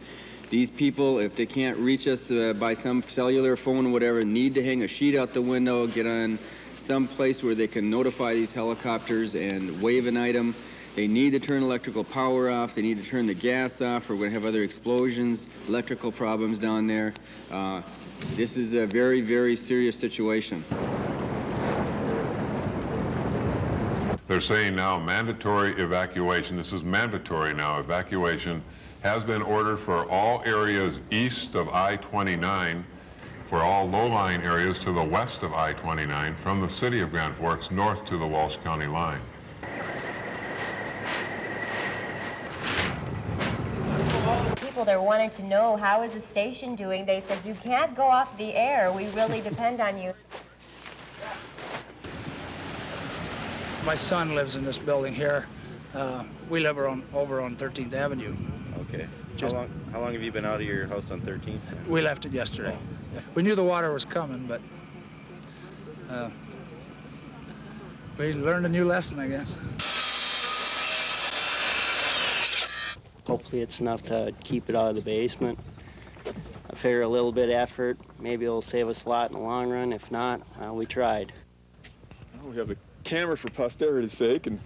These people, if they can't reach us by some cellular phone or whatever, need to hang a sheet out the window, get on some place where they can notify these helicopters and wave an item. They need to turn electrical power off. They need to turn the gas off, or we're going to have other explosions, electrical problems down there. This is a very, very serious situation. They're saying now mandatory evacuation. This is mandatory now. Evacuation has been ordered for all areas east of I-29, for all low-lying areas to the west of I-29, from the city of Grand Forks north to the Walsh County line. People there wanted to know, how is the station doing? They said, you can't go off the air. We really depend on you. My son lives in this building here. We live over on 13th Avenue. Okay. How long have you been out of your house on 13th? We left it yesterday. We knew the water was coming, but we learned a new lesson, I guess. Hopefully it's enough to keep it out of the basement. I figure a little bit of effort, maybe it'll save us a lot in the long run. If not, we tried. We have the camera for posterity's sake, and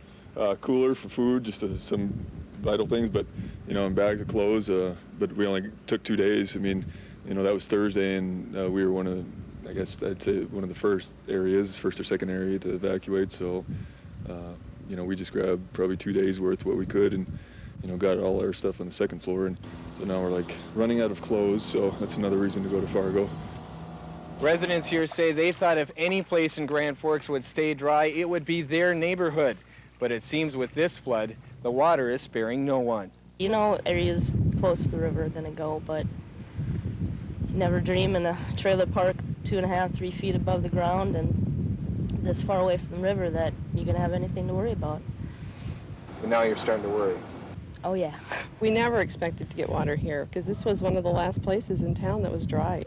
cooler for food, just some vital things, but, you know, and bags of clothes, but we only took 2 days. I mean, you know, that was Thursday, and we were one of, I guess I'd say one of the first or second area to evacuate, so, you know, we just grabbed probably 2 days worth what we could, and, you know, got all our stuff on the second floor, and so now we're like running out of clothes, so that's another reason to go to Fargo. Residents here say they thought if any place in Grand Forks would stay dry, it would be their neighborhood. But it seems with this flood, the water is sparing no one. You know, areas close to the river are going to go, but you never dream in a trailer park 2.5, 3 feet above the ground and this far away from the river that you're going to have anything to worry about. And now you're starting to worry. Oh, yeah. We never expected to get water here because this was one of the last places in town that was dry.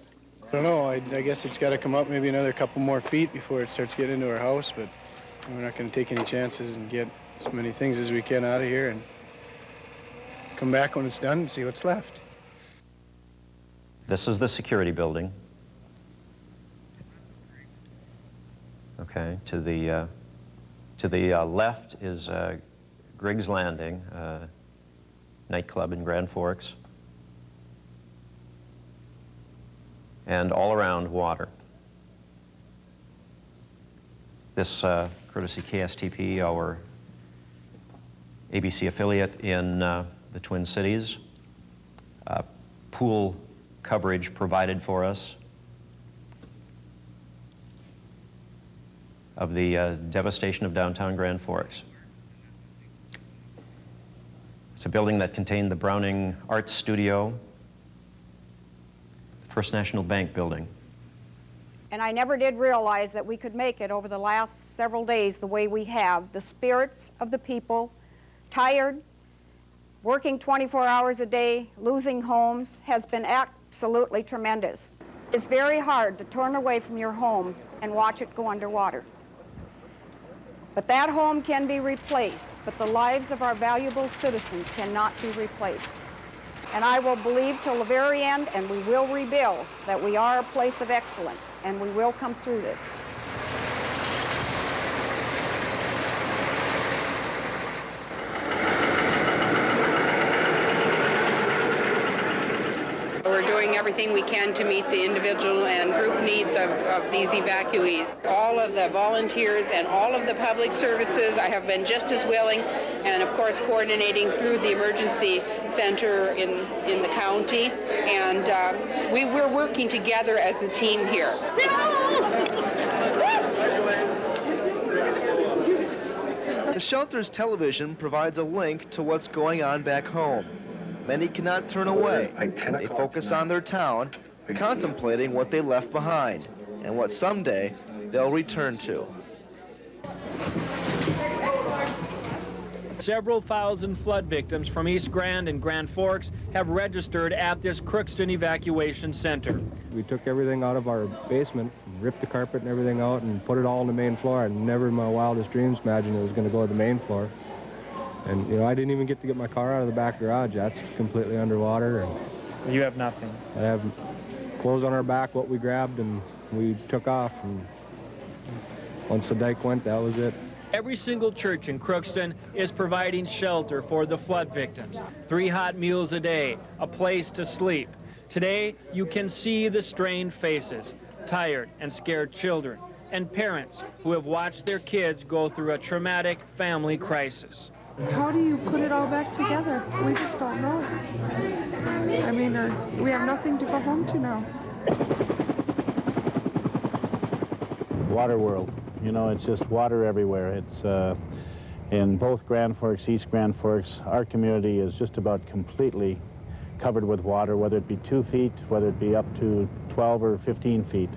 I don't know. I guess it's got to come up maybe another couple more feet before it starts getting into our house, but we're not going to take any chances and get as many things as we can out of here and come back when it's done and see what's left. This is the security building. Okay, to the left is Griggs Landing, nightclub in Grand Forks. And all around water. This, courtesy KSTP, our ABC affiliate in the Twin Cities. Pool coverage provided for us of the devastation of downtown Grand Forks. It's a building that contained the Browning Arts Studio, First National Bank building. And I never did realize that we could make it over the last several days the way we have. The spirits of the people, tired, working 24 hours a day, losing homes, has been absolutely tremendous. It's very hard to turn away from your home and watch it go underwater. But that home can be replaced, but the lives of our valuable citizens cannot be replaced. And I will believe till the very end, and we will rebuild, that we are a place of excellence, and we will come through this. We're doing everything we can to meet the individual and group needs of these evacuees. All of the volunteers and all of the public services, I have been just as willing, and of course coordinating through the emergency center in the county. And we're working together as a team here. The shelter's television provides a link to what's going on back home. Many cannot turn away. They focus on their town, contemplating what they left behind and what someday they'll return to. Several thousand flood victims from East Grand and Grand Forks have registered at this Crookston Evacuation Center. We took everything out of our basement, ripped the carpet and everything out, and put it all on the main floor. I never in my wildest dreams imagined it was going to go to the main floor. And, you know, I didn't even get to get my car out of the back garage. That's completely underwater. And you have nothing? I have clothes on our back, what we grabbed, and we took off. And once the dike went, that was it. Every single church in Crookston is providing shelter for the flood victims. 3 hot meals a day, a place to sleep. Today, you can see the strained faces, tired and scared children, and parents who have watched their kids go through a traumatic family crisis. How do you put it all back together? We just don't know. I mean, we have nothing to go home to now. Water world. You know, it's just water everywhere. It's in both Grand Forks, East Grand Forks, our community is just about completely covered with water, whether it be 2 feet, whether it be up to 12 or 15 feet.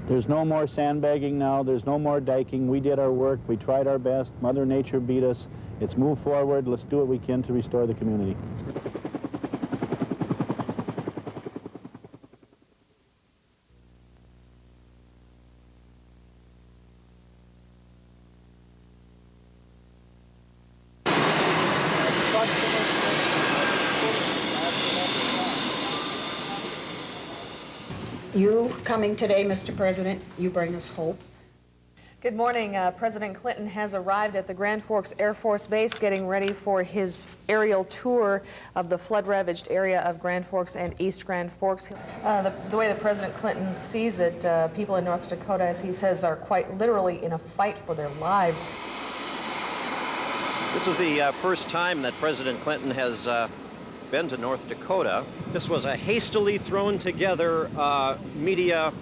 There's no more sandbagging now. There's no more diking. We did our work. We tried our best. Mother Nature beat us. It's move forward. Let's do what we can to restore the community. You coming today, Mr. President, you bring us hope. Good morning. President Clinton has arrived at the Grand Forks Air Force Base getting ready for his aerial tour of the flood-ravaged area of Grand Forks and East Grand Forks. The way that President Clinton sees it, people in North Dakota, as he says, are quite literally in a fight for their lives. This is the first time that President Clinton has been to North Dakota. This was a hastily thrown together media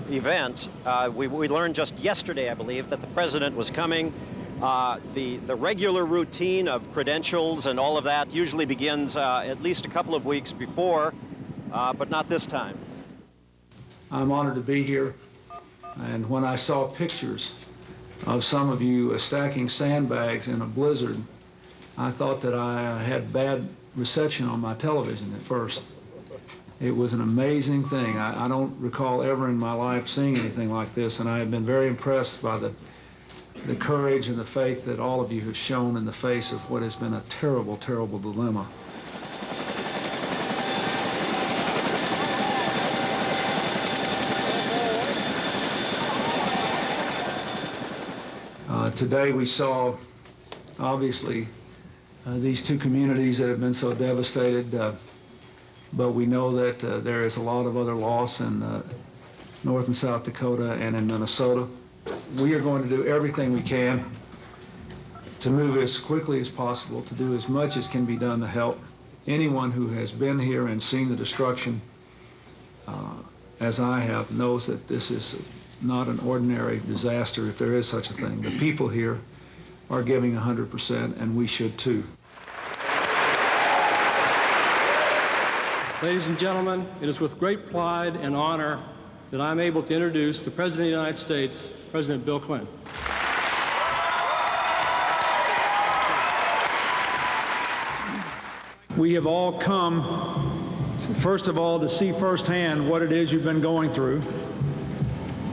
event. We learned just yesterday, I believe, that the president was coming. The regular routine of credentials and all of that usually begins at least a couple of weeks before, but not this time. I'm honored to be here, and when I saw pictures of some of you stacking sandbags in a blizzard, I thought that I had bad reception on my television at first. It was an amazing thing. I don't recall ever in my life seeing anything like this, and I have been very impressed by the courage and the faith that all of you have shown in the face of what has been a terrible, terrible dilemma. Today we saw, obviously, these 2 communities that have been so devastated, but we know that there is a lot of other loss in North and South Dakota and in Minnesota. We are going to do everything we can to move as quickly as possible, to do as much as can be done to help. Anyone who has been here and seen the destruction, as I have, knows that this is not an ordinary disaster, if there is such a thing. The people here are giving 100%, and we should too. Ladies and gentlemen, it is with great pride and honor that I'm able to introduce the President of the United States, President Bill Clinton. We have all come, first of all, to see firsthand what it is you've been going through.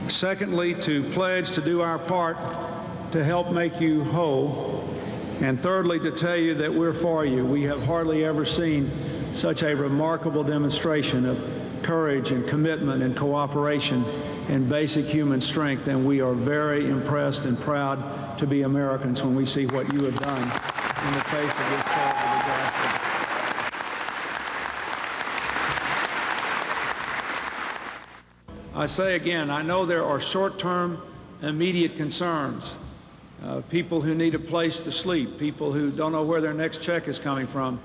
Secondly, to pledge to do our part to help make you whole. And thirdly, to tell you that we're for you. We have hardly ever seen such a remarkable demonstration of courage and commitment and cooperation and basic human strength, and we are very impressed and proud to be Americans when we see what you have done in the face of this terrible disaster. I say again, I know there are short-term, immediate concerns. People who need a place to sleep, people who don't know where their next check is coming from,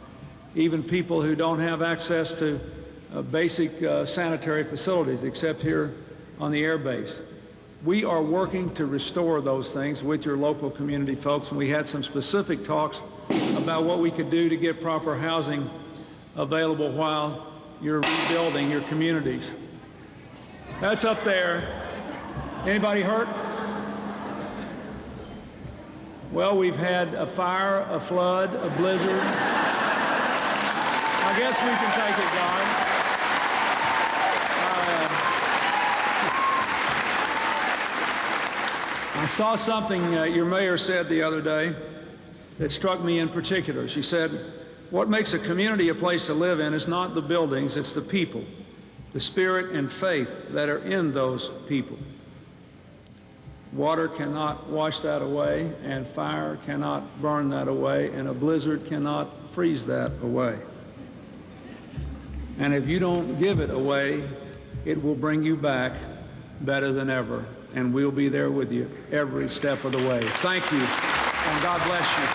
even people who don't have access to basic sanitary facilities except here on the air base. We are working to restore those things with your local community folks, and we had some specific talks about what we could do to get proper housing available while you're rebuilding your communities. That's up there. Anybody hurt? Well, we've had a fire, a flood, a blizzard. I guess we can take it, God. I saw something your mayor said the other day that struck me in particular. She said, what makes a community a place to live in is not the buildings, it's the people, the spirit and faith that are in those people. Water cannot wash that away, and fire cannot burn that away, and a blizzard cannot freeze that away. And if you don't give it away, it will bring you back better than ever. And we'll be there with you every step of the way. Thank you, and God bless you.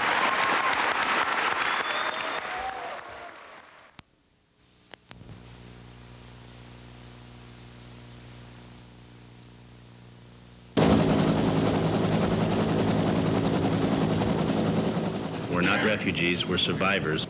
We're not refugees, we're survivors.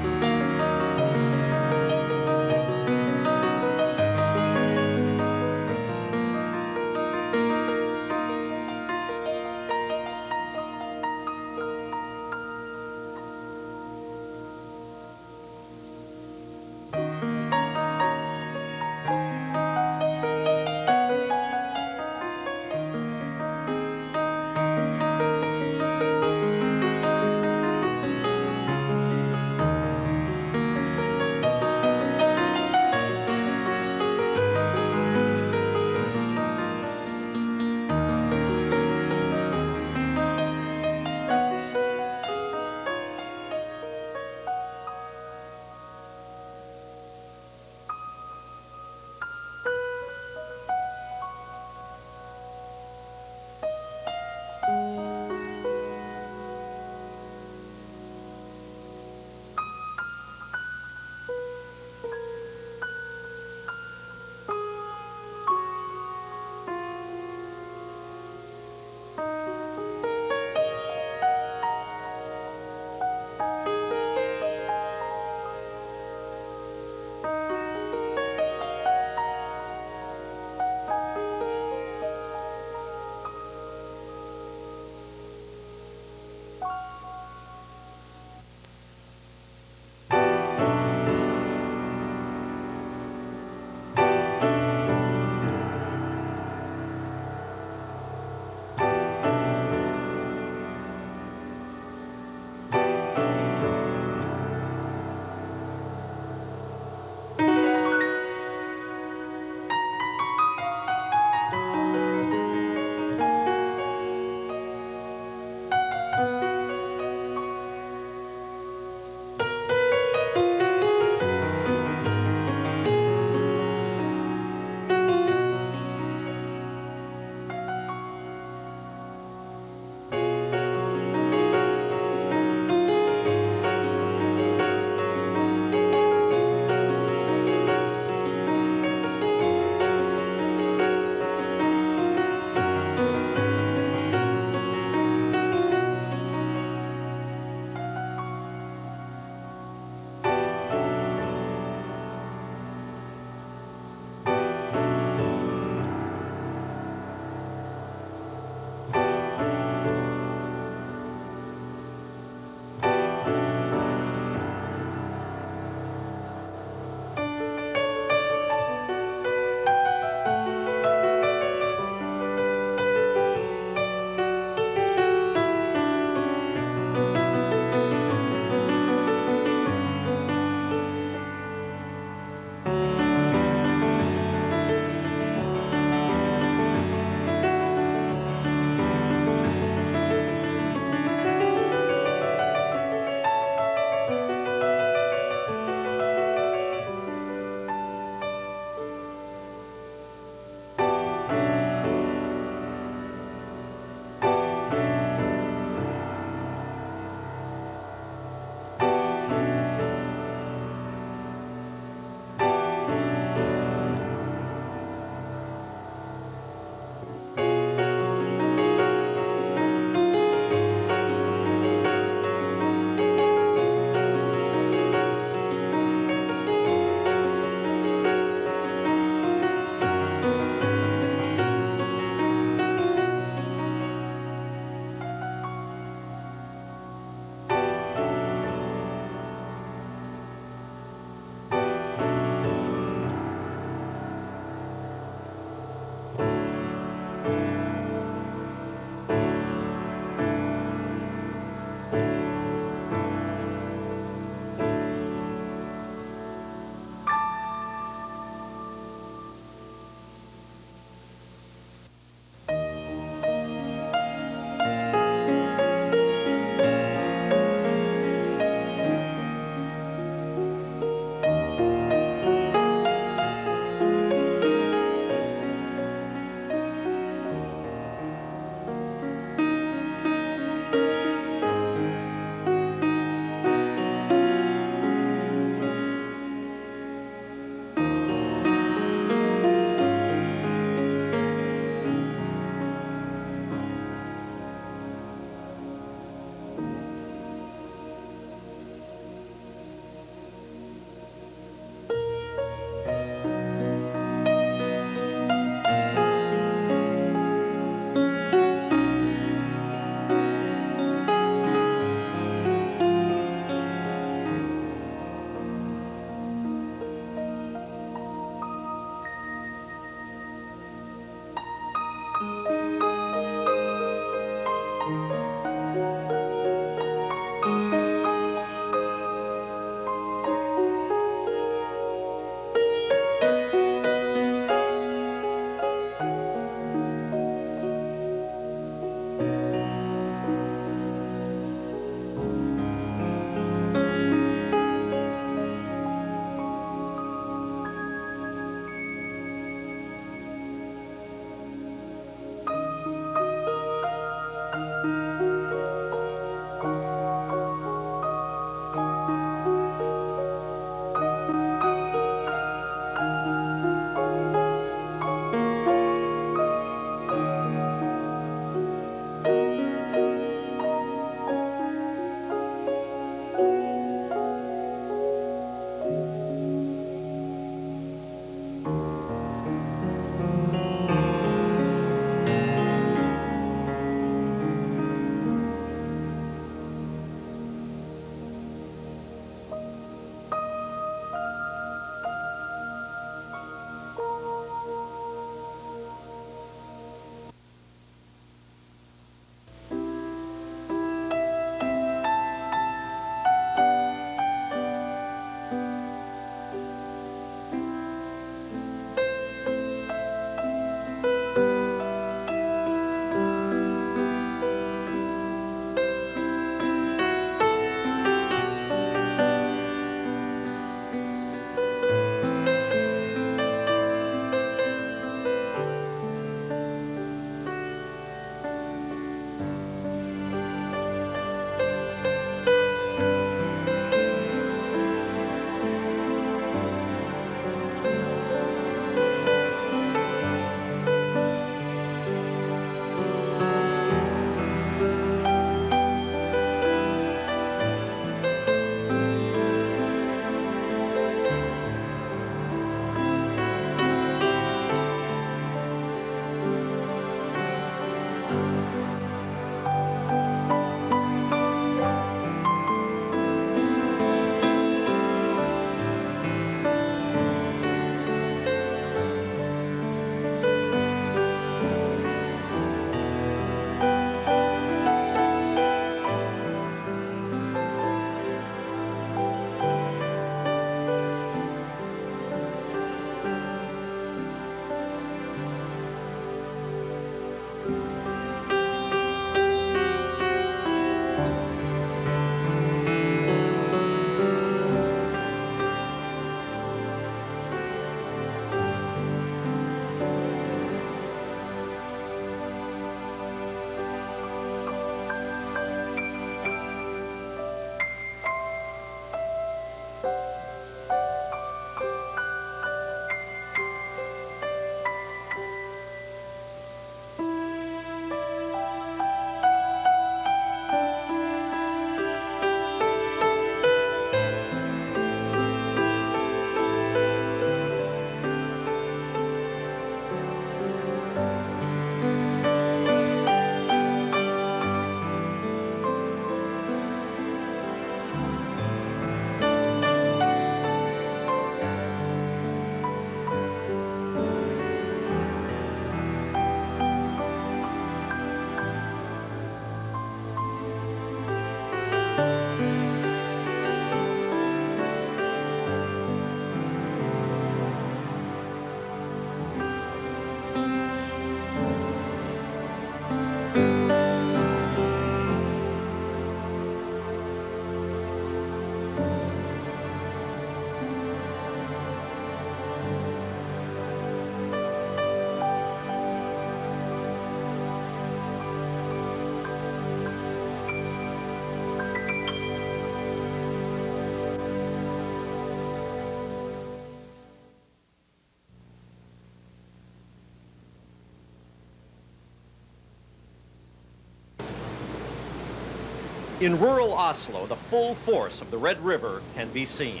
In rural Oslo, the full force of the Red River can be seen.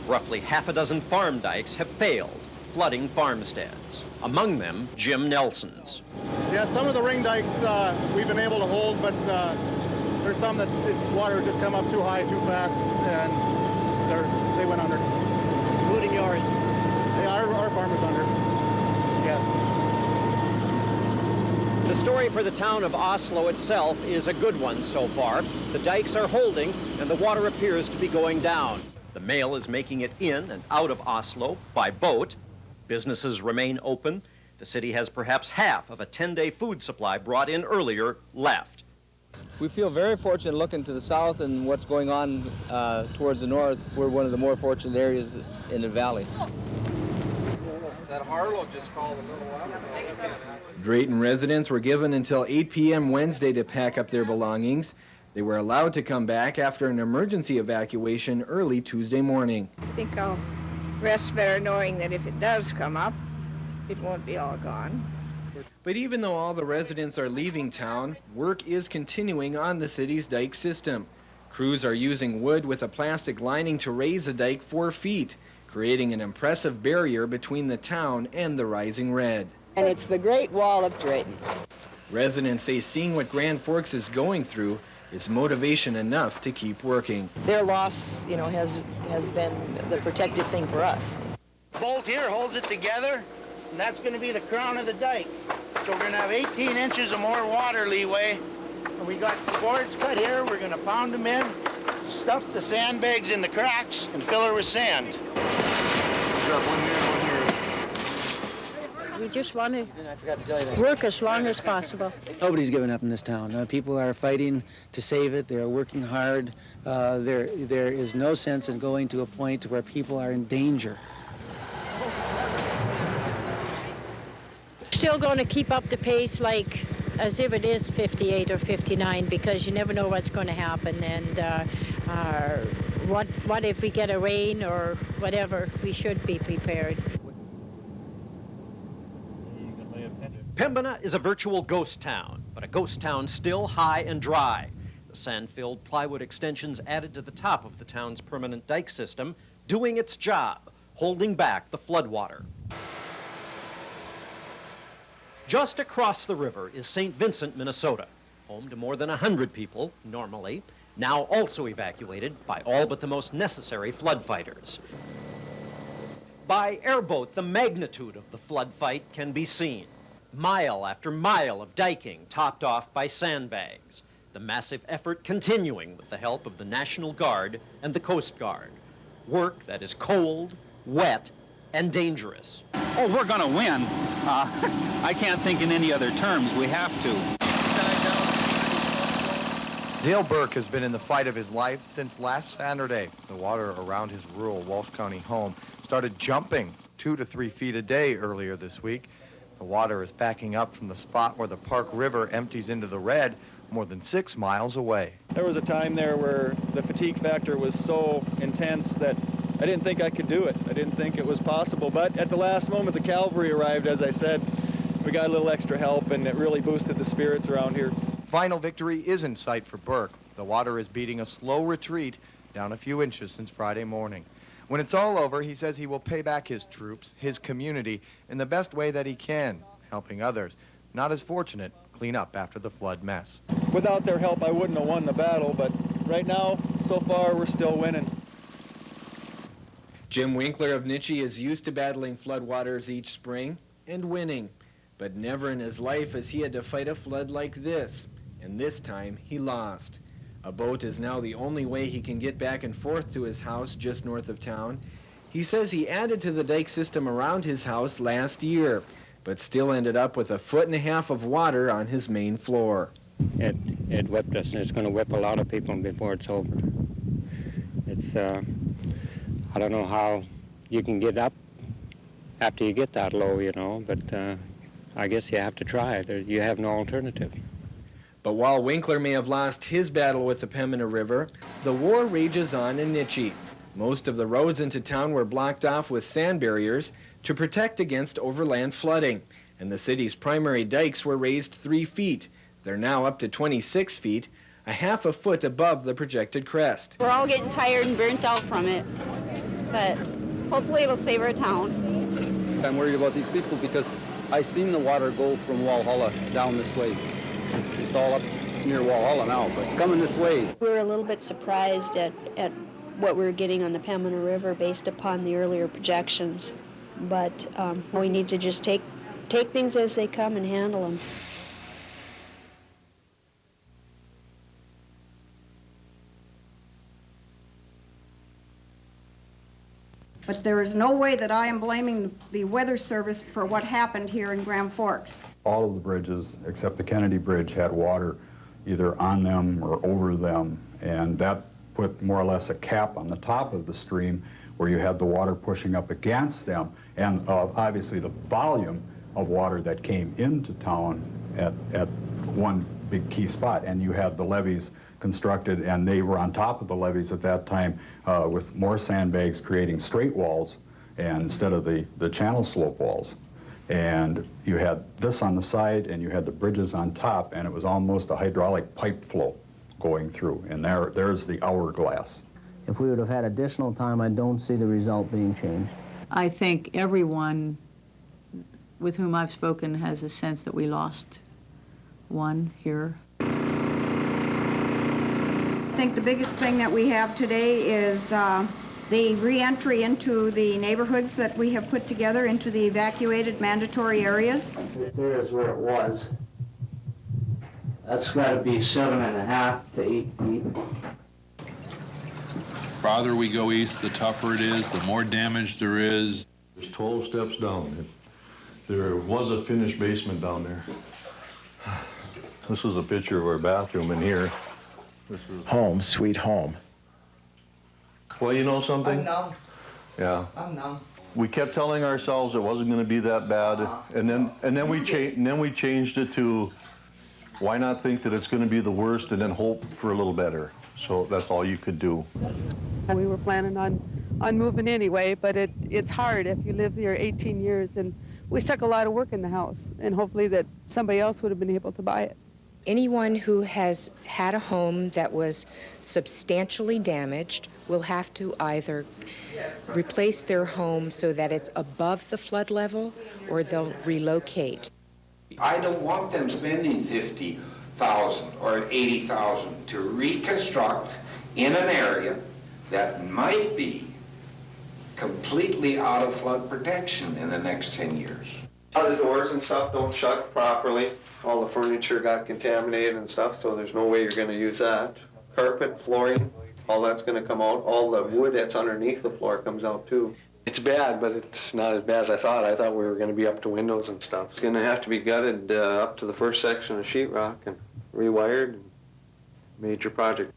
Roughly half a dozen farm dikes have failed, flooding farmsteads. Among them, Jim Nelson's. Yeah, some of the ring dikes we've been able to hold, but there's some that the water has just come up too high, too fast, and they went under. Including yours? Yeah, our farm is under, yes. The story for the town of Oslo itself is a good one so far. The dikes are holding, and the water appears to be going down. The mail is making it in and out of Oslo by boat. Businesses remain open. The city has perhaps half of a 10-day food supply brought in earlier left. We feel very fortunate looking to the south and what's going on towards the north. We're one of the more fortunate areas in the valley. That Harlow just called a little while ago. Drayton residents were given until 8 p.m. Wednesday to pack up their belongings. They were allowed to come back after an emergency evacuation early Tuesday morning. I think I'll rest better knowing that if it does come up, it won't be all gone. But even though all the residents are leaving town, work is continuing on the city's dike system. Crews are using wood with a plastic lining to raise a dike 4 feet, creating an impressive barrier between the town and the rising Red. And it's the Great Wall of Drayton. Residents say seeing what Grand Forks is going through is motivation enough to keep working. Their loss, you know, has been the protective thing for us. Bolt here holds it together, and that's going to be the crown of the dike. So we're going to have 18 inches of more water leeway. And we got the boards cut here. We're going to pound them in, stuff the sandbags in the cracks, and fill her with sand. We just want to work as long as possible. Nobody's giving up in this town. People are fighting to save it. They're working hard. There is no sense in going to a point where people are in danger. Still going to keep up the pace like as if it is 58 or 59 because you never know what's going to happen. And what if we get a rain or whatever, we should be prepared. Pembina is a virtual ghost town, but a ghost town still high and dry. The sand-filled plywood extensions added to the top of the town's permanent dike system, doing its job, holding back the floodwater. Just across the river is St. Vincent, Minnesota, home to more than 100 people, normally, now also evacuated by all but the most necessary flood fighters. By airboat, the magnitude of the flood fight can be seen. Mile after mile of diking topped off by sandbags. The massive effort continuing with the help of the National Guard and the Coast Guard. Work that is cold, wet, and dangerous. Oh, we're going to win. I can't think in any other terms. We have to. Dale Burke has been in the fight of his life since last Saturday. The water around his rural Walsh County home started jumping 2 to 3 feet a day earlier this week. The water is backing up from the spot where the Park River empties into the Red more than 6 miles away. There was a time there where the fatigue factor was so intense that I didn't think I could do it. I didn't think it was possible. But at the last moment, the cavalry arrived, as I said. We got a little extra help, and it really boosted the spirits around here. Final victory is in sight for Burke. The water is beating a slow retreat down a few inches since Friday morning. When it's all over, he says he will pay back his troops, his community, in the best way that he can, helping others, not as fortunate, clean up after the flood mess. Without their help, I wouldn't have won the battle, but right now, so far, we're still winning. Jim Winkler of Nitchie is used to battling floodwaters each spring and winning, but never in his life has he had to fight a flood like this, and this time he lost. A boat is now the only way he can get back and forth to his house just north of town. He says he added to the dike system around his house last year, but still ended up with 1.5 feet of water on his main floor. It whipped us, and it's going to whip a lot of people before it's over. It's, I don't know how you can get up after you get that low, you know, but I guess you have to try it. You have no alternative. But while Winkler may have lost his battle with the Pembina River, the war rages on in Nitchie. Most of the roads into town were blocked off with sand barriers to protect against overland flooding. and the city's primary dikes were raised 3 feet. They're now up to 26 feet, a half a foot above the projected crest. We're all getting tired and burnt out from it, but hopefully it'll save our town. I'm worried about these people because I seen the water go from Walhalla down this way. It's all up near Walhalla now, but it's coming this way. We were a little bit surprised at what we were getting on the Pembina River based upon the earlier projections, but we need to just take things as they come and handle them. But there is no way that I am blaming the Weather Service for what happened here in Grand Forks. All of the bridges, except the Kennedy Bridge, had water either on them or over them, and that put more or less a cap on the top of the stream where you had the water pushing up against them, and obviously the volume of water that came into town at one big key spot, and you had the levees constructed, and they were on top of the levees at that time with more sandbags creating straight walls and instead of the channel slope walls. And you had this on the side and you had the bridges on top, and it was almost a hydraulic pipe flow going through, and there's the hourglass. If we would have had additional time, I don't see the result being changed. I think everyone with whom I've spoken has a sense that we lost one here. I think the biggest thing that we have today is the re-entry into the neighborhoods that we have put together into the evacuated mandatory areas. There is where it was. That's got to be 7.5 to 8 feet. The farther we go east, the tougher it is, the more damage there is. There's 12 steps down. There was a finished basement down there. This is a picture of our bathroom in here. This is home, sweet home. Well, you know something? I'm numb. Yeah. I'm numb. We kept telling ourselves it wasn't going to be that bad, and then we changed it to, why not think that it's going to be the worst and then hope for a little better? So that's all you could do. We were planning on moving anyway, but it's hard if you live here 18 years, and we stuck a lot of work in the house, and hopefully that somebody else would have been able to buy it. Anyone who has had a home that was substantially damaged will have to either replace their home so that it's above the flood level, or they'll relocate. I don't want them spending $50,000 or $80,000 to reconstruct in an area that might be completely out of flood protection in the next 10 years. All the doors and stuff don't shut properly. All the furniture got contaminated and stuff, so there's no way you're going to use that. Carpet, flooring, all that's going to come out. All the wood that's underneath the floor comes out too. It's bad, but it's not as bad as I thought. I thought we were going to be up to windows and stuff. It's going to have to be gutted up to the first section of sheetrock and rewired. Major project.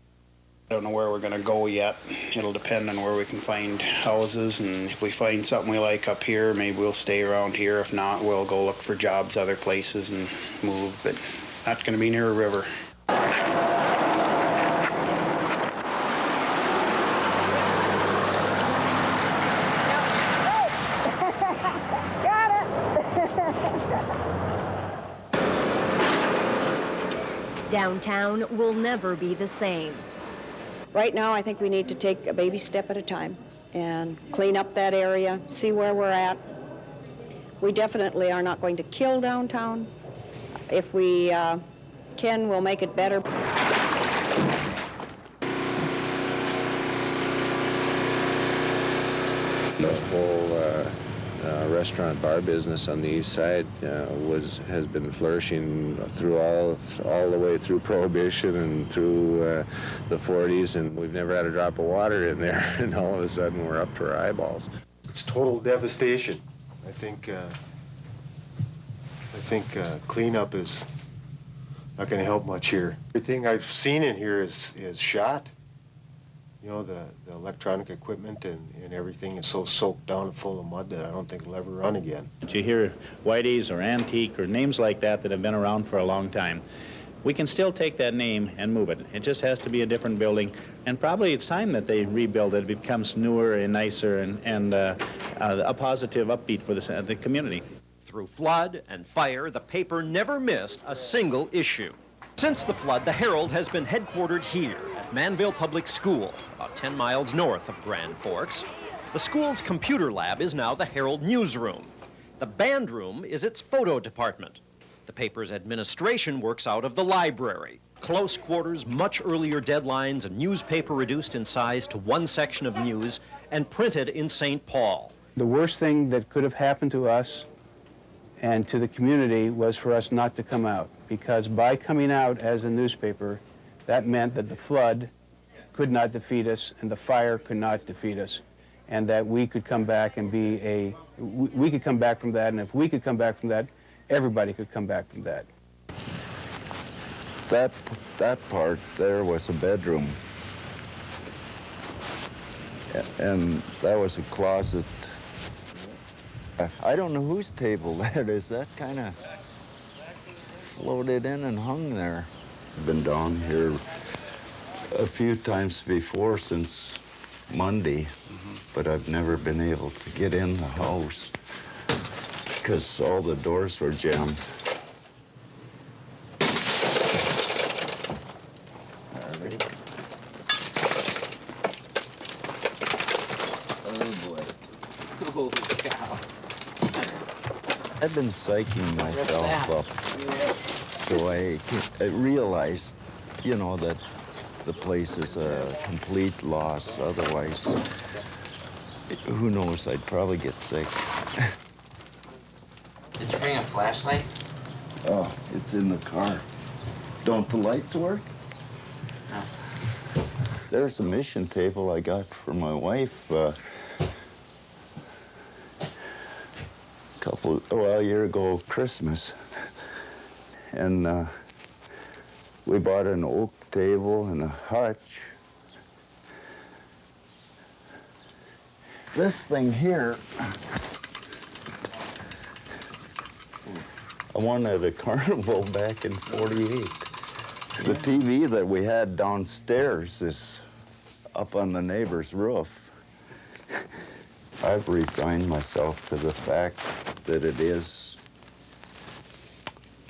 I don't know where we're going to go yet. It'll depend on where we can find houses, and if we find something we like up here, maybe we'll stay around here. If not, we'll go look for jobs other places and move, but not going to be near a river. Downtown will never be the same. Right now, I think we need to take a baby step at a time and clean up that area, see where we're at. We definitely are not going to kill downtown. If we can, we'll make it better. The whole restaurant bar business on the east side has been flourishing through all the way through Prohibition and through the 40s, and we've never had a drop of water in there, and all of a sudden we're up to our eyeballs. It's total devastation. I think cleanup is not going to help much here. Everything I've seen in here is shot. You know, the electronic equipment and everything is so soaked down and full of mud that I don't think it'll ever run again. You hear Whitey's or Antique or names like that that have been around for a long time. We can still take that name and move it. It just has to be a different building, and probably it's time that they rebuild it. It becomes newer and nicer and a positive upbeat for the community. Through flood and fire, the paper never missed a single issue. Since the flood, the Herald has been headquartered here at Manville Public School, about 10 miles north of Grand Forks. The school's computer lab is now the Herald newsroom. The band room is its photo department. The paper's administration works out of the library. Close quarters, much earlier deadlines, a newspaper reduced in size to one section of news and printed in St. Paul. The worst thing that could have happened to us and to the community was for us not to come out, because by coming out as a newspaper, that meant that the flood could not defeat us and the fire could not defeat us, and that we could come back and we could come back from that, and if we could come back from that, everybody could come back from that. That part there was a bedroom, and that was a closet. I don't know whose table that is. That kind of floated in and hung there. I've been down here a few times before since Monday, but I've never been able to get in the house because all the doors were jammed. I've been psyching myself up, so I realized, you know, that the place is a complete loss. Otherwise, who knows, I'd probably get sick. Did you bring a flashlight? Oh, it's in the car. Don't the lights work? No. There's a mission table I got for my wife. A year ago, Christmas. And we bought an oak table and a hutch. This thing here, I won at a carnival back in '48. The TV that we had downstairs is up on the neighbor's roof. I've resigned myself to the fact that it is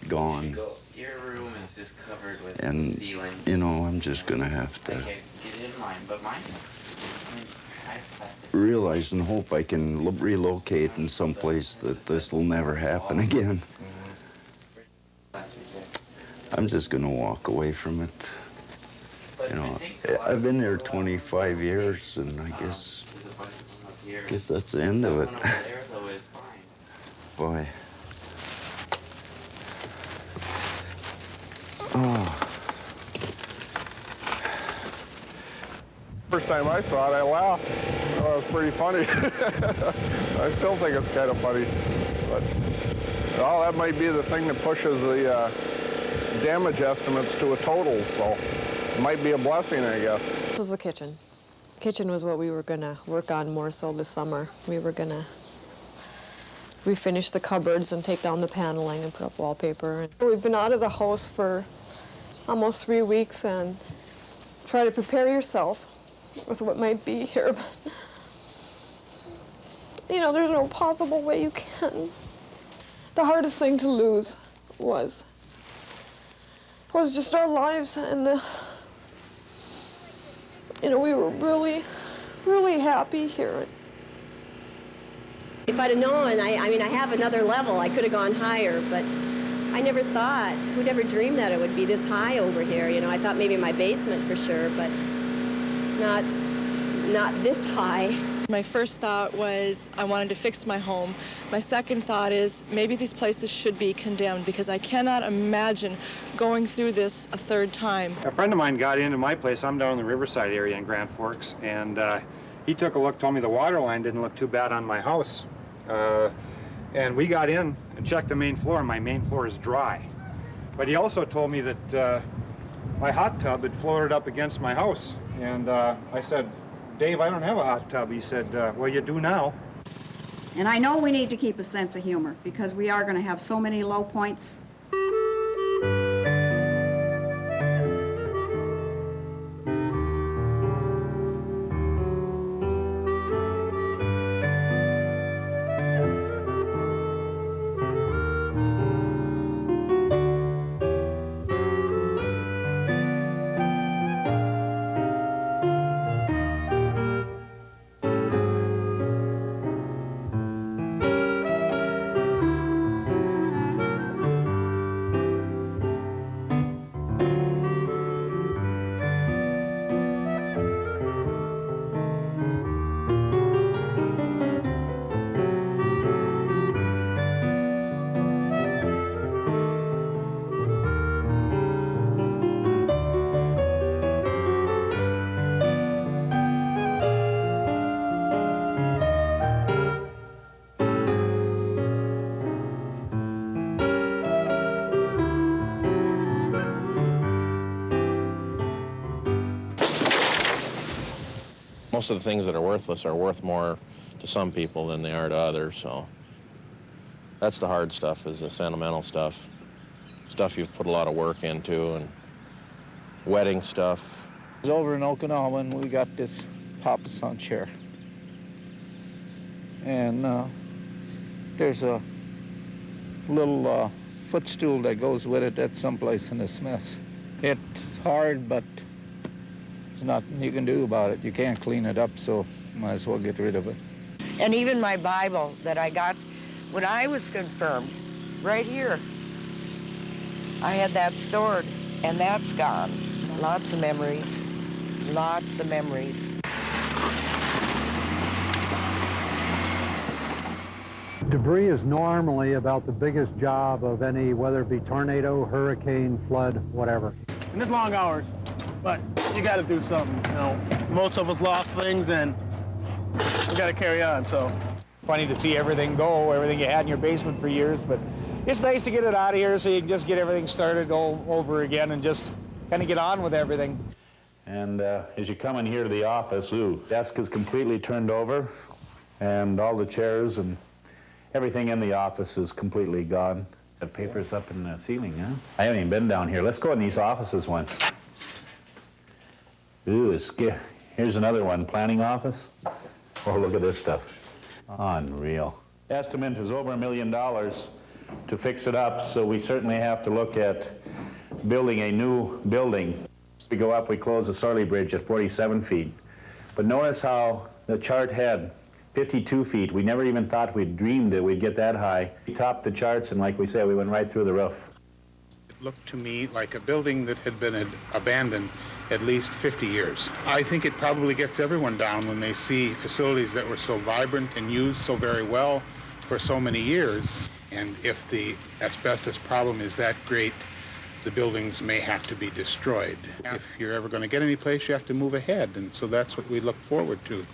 gone. Your room is just covered with And, the ceiling. you know, I'm just gonna have to Okay, get in line, but mine is, I mean, I have plastic. realize and hope I can relocate in some place that this will never happen again. I'm just gonna walk away from it. You know, I've been there 25 years, and I guess that's the end of it. Boy. Oh. First time I saw it, I laughed. Oh, it was pretty funny. I still think it's kind of funny. But, well, that might be the thing that pushes the damage estimates to a total, so it might be a blessing, I guess. This was the kitchen. Kitchen was what we were gonna work on more so this summer. We were gonna refinish the cupboards and take down the paneling and put up wallpaper. We've been out of the house for almost 3 weeks, and try to prepare yourself with what might be here. But, you know, there's no possible way you can. The hardest thing to lose was just our lives, and you know, we were really, really happy here. If I'd have known, I mean, I have another level. I could have gone higher, but I never thought, who'd ever dreamed that it would be this high over here? You know, I thought maybe my basement for sure, but not this high. My first thought was I wanted to fix my home. My second thought is maybe these places should be condemned, because I cannot imagine going through this a third time. A friend of mine got into my place. I'm down in the Riverside area in Grand Forks, and he took a look, told me the water line didn't look too bad on my house. And we got in and checked the main floor, and my main floor is dry. But he also told me that my hot tub had floated up against my house. And I said, Dave, I don't have a hot tub. He said, well, you do now. And I know we need to keep a sense of humor, because we are going to have so many low points. most of the things that are worthless are worth more to some people than they are to others, so that's the hard stuff, is the sentimental stuff. Stuff you've put a lot of work into, and wedding stuff. Over in Okinawa, and we got this Papasan chair. And there's a little footstool that goes with it that's someplace in this mess. It's hard, but there's nothing you can do about it. You can't clean it up, so might as well get rid of it. And even my Bible that I got when I was confirmed, right here, I had that stored, and that's gone. Lots of memories, lots of memories. Debris is normally about the biggest job of any, whether it be tornado, hurricane, flood, whatever. And it's long hours, but you got to do something. You know, most of us lost things, and we got to carry on. So funny to see everything go, everything you had in your basement for years, but it's nice to get it out of here so you can just get everything started all over again and just kind of get on with everything. And as you come in here to the office, desk is completely turned over, and all the chairs and everything in the office is completely gone. The paper's up in the ceiling, huh? I haven't even been down here. Let's go in these offices once. Ooh, here's another one, planning office. Oh, look at this stuff. Unreal. Estimate is over $1 million to fix it up, so we certainly have to look at building a new building. We go up, we close the Sorley Bridge at 47 feet. But notice how the chart had 52 feet. We never even thought we'd dreamed that we'd get that high. We topped the charts, and like we said, we went right through the roof. It looked to me like a building that had been abandoned at least 50 years. I think it probably gets everyone down when they see facilities that were so vibrant and used so very well for so many years. And if the asbestos problem is that great, the buildings may have to be destroyed. If you're ever going to get any place, you have to move ahead. And so that's what we look forward to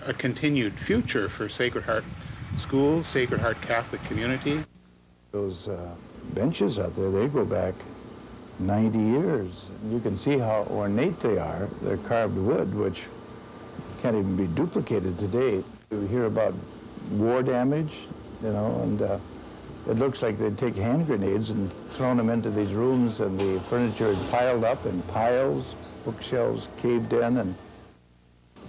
a continued future for Sacred Heart School, Sacred Heart Catholic community. Those benches out there, they go back 90 years. You can see how ornate they are. They're carved wood, which can't even be duplicated today. You hear about war damage, you know, and it looks like they'd take hand grenades and thrown them into these rooms, and the furniture had piled up in piles, bookshelves caved in, and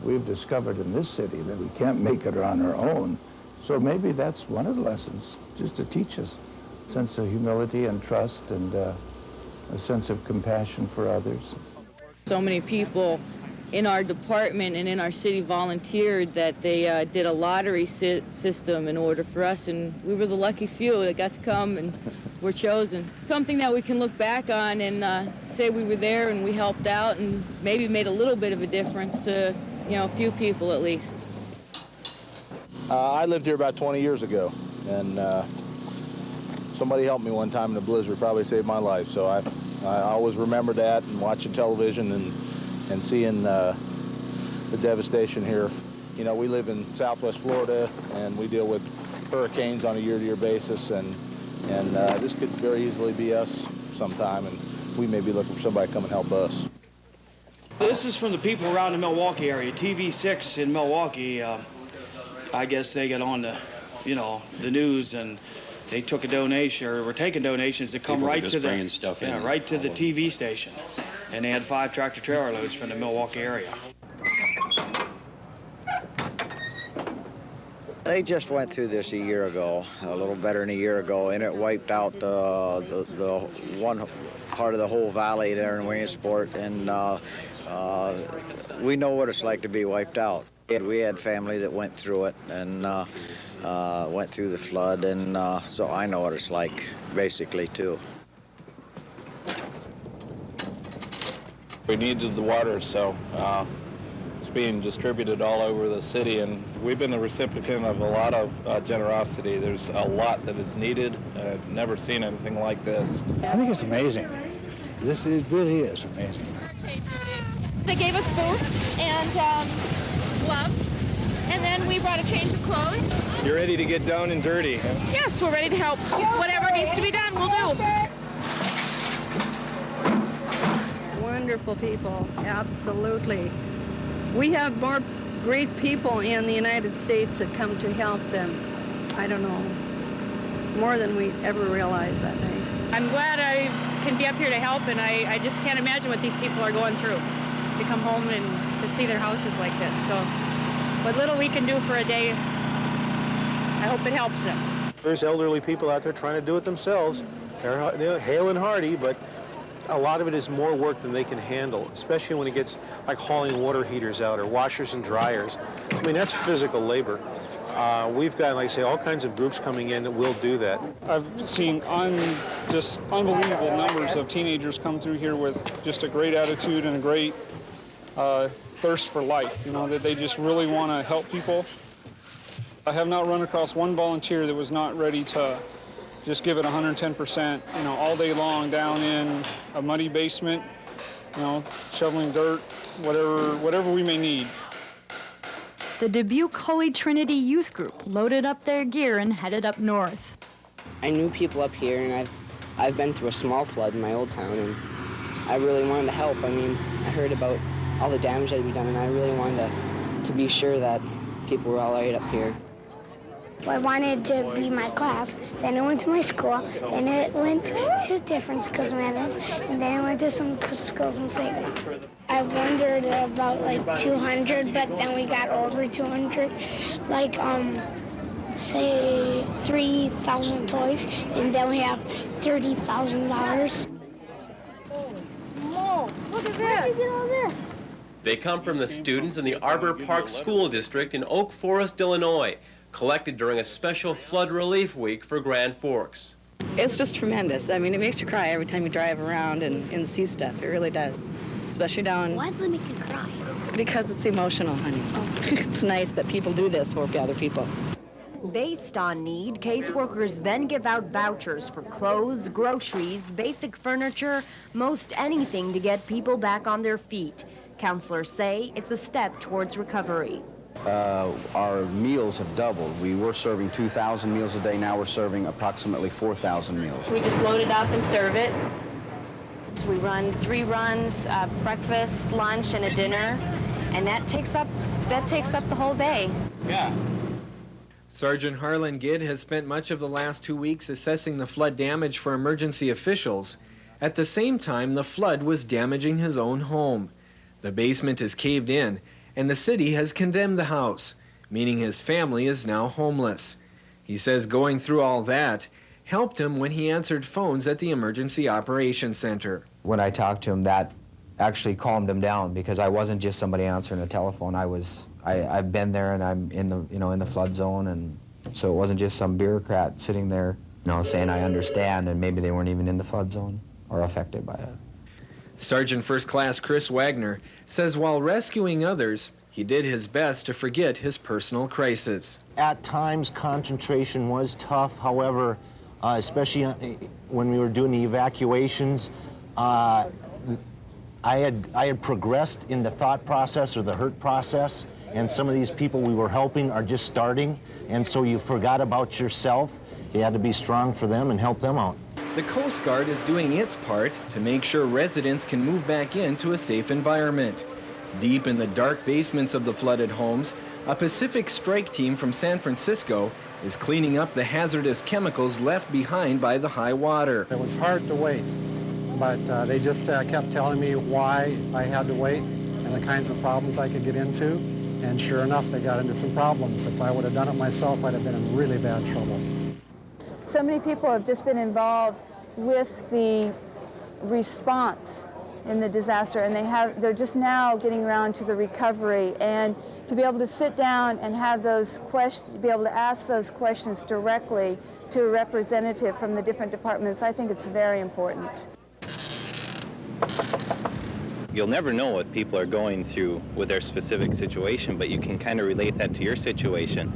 we've discovered in this city that we can't make it on our own. So maybe that's one of the lessons, just to teach us a sense of humility and trust, and a sense of compassion for others. So many people in our department and in our city volunteered that they did a lottery system in order for us, and we were the lucky few that got to come and were chosen. Something that we can look back on and say we were there and we helped out and maybe made a little bit of a difference to, you know, a few people at least. I lived here about 20 years ago, and somebody helped me one time in a blizzard, probably saved my life. So I always remember that, and watching television and seeing the devastation here. You know, we live in Southwest Florida, and we deal with hurricanes on a year-to-year basis, and this could very easily be us sometime, and we may be looking for somebody to come and help us. This is from the people around the Milwaukee area. TV6 in Milwaukee, I guess they got on the, you know, the news, and they took a donation, or were taking donations to come People right just to the bringing stuff in. right to the TV station, and they had 5 tractor trailer loads from the Milwaukee area. They just went through this a year ago, a little better than a year ago, and it wiped out the one part of the whole valley there in Williamsport, and we know what it's like to be wiped out. We had family that went through it and went through the flood, and so I know what it's like, basically, too. We needed the water, so it's being distributed all over the city, and we've been the recipient of a lot of generosity. There's a lot that is needed. I've never seen anything like this. I think it's amazing. It really is amazing. They gave us boots and gloves, and then we brought a change of clothes. You're ready to get down and dirty, huh? Yes, we're ready to help. Whatever needs to be done, we'll do. wonderful people, absolutely. We have more great people in the United States that come to help them. I don't know, more than we ever realized, I think. I'm glad I can be up here to help, and I just can't imagine what these people are going through to come home and to see their houses like this. So what little we can do for a day, I hope it helps them. There's elderly people out there trying to do it themselves. They're hale and hearty, but a lot of it is more work than they can handle, especially when it gets like hauling water heaters out or washers and dryers. I mean, that's physical labor. We've got, like I say, all kinds of groups coming in that will do that. I've seen just unbelievable numbers of teenagers come through here with just a great attitude and a great thirst for life, you know, that they just really want to help people. I have not run across one volunteer that was not ready to just give it 110%, you know, all day long down in a muddy basement, you know, shoveling dirt, whatever we may need. The Dubuque Holy Trinity Youth Group loaded up their gear and headed up north. I knew people up here, and I've been through a small flood in my old town, and I really wanted to help. I mean, I heard about all the damage that had been done, and I really wanted to be sure that people were all right up here. I wanted to be my class, then I went to my school, then it went to different schools, and then I went to some schools in Salem. I wondered about like 200, but then we got over 200, like say 3,000 toys, and then we have $30,000. Whoa, look at this! Where did you get all this? They come from the students in the Arbor Park School District in Oak Forest, Illinois, collected during a special flood relief week for Grand Forks. It's just tremendous. I mean, it makes you cry every time you drive around and see stuff. It really does, especially down... Why does it make you cry? Because it's emotional, honey. Oh. It's nice that people do this for other people. Based on need, caseworkers then give out vouchers for clothes, groceries, basic furniture, most anything to get people back on their feet. Counselors say it's a step towards recovery. Our meals have doubled. We were serving 2,000 meals a day. Now we're serving approximately 4,000 meals. We just load it up and serve it. We run 3 runs, breakfast, lunch, and a dinner, and that takes up the whole day. Yeah. Sergeant Harlan Gidd has spent much of the last 2 weeks assessing the flood damage for emergency officials. At the same time, the flood was damaging his own home. The basement is caved in, and the city has condemned the house, meaning his family is now homeless. He says going through all that helped him when he answered phones at the Emergency Operations Center. When I talked to him, that actually calmed him down, because I wasn't just somebody answering a telephone. I've been there, and I'm in the flood zone, and so it wasn't just some bureaucrat sitting there, saying I understand, and maybe they weren't even in the flood zone or affected by it. Sergeant First Class Chris Wagner says while rescuing others, he did his best to forget his personal crisis. At times, concentration was tough. However, especially when we were doing the evacuations, I had progressed in the thought process or the hurt process, and some of these people we were helping are just starting, and so you forgot about yourself. You had to be strong for them and help them out. The Coast Guard is doing its part to make sure residents can move back into a safe environment. Deep in the dark basements of the flooded homes, a Pacific strike team from San Francisco is cleaning up the hazardous chemicals left behind by the high water. It was hard to wait, but they just kept telling me why I had to wait and the kinds of problems I could get into, and sure enough, they got into some problems. If I would have done it myself, I'd have been in really bad trouble. So many people have just been involved with the response in the disaster, and they're just now getting around to the recovery, and to be able to sit down and have those questions, be able to ask those questions directly to a representative from the different departments, I think it's very important. You'll never know what people are going through with their specific situation, but you can kind of relate that to your situation.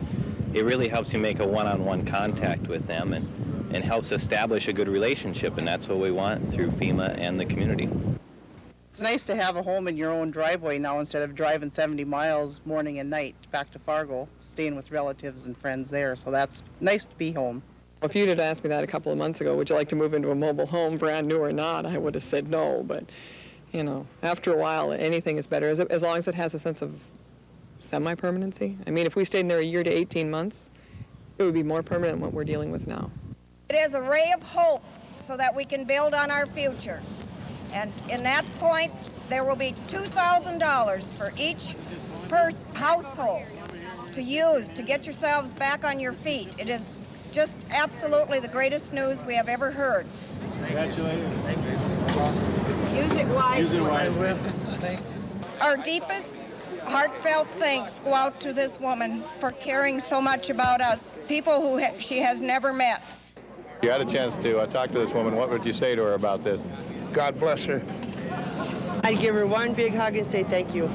It really helps you make a one-on-one contact with them and helps establish a good relationship, and that's what we want through FEMA and the community. It's nice to have a home in your own driveway now instead of driving 70 miles morning and night back to Fargo, staying with relatives and friends there, so that's nice to be home. If you'd have asked me that a couple of months ago, would you like to move into a mobile home, brand new or not, I would have said no, but You know, after a while, anything is better, as long as it has a sense of semi-permanency. I mean, if we stayed in there a year to 18 months, it would be more permanent than what we're dealing with now. It is a ray of hope so that we can build on our future. And in that point, there will be $2,000 for each household to use to get yourselves back on your feet. It is just absolutely the greatest news we have ever heard. Congratulations. Use it wisely. Use it wisely. Our deepest heartfelt thanks go out to this woman for caring so much about us, people who she has never met. You had a chance to talk to this woman. What would you say to her about this? God bless her. I'd give her one big hug and say thank you.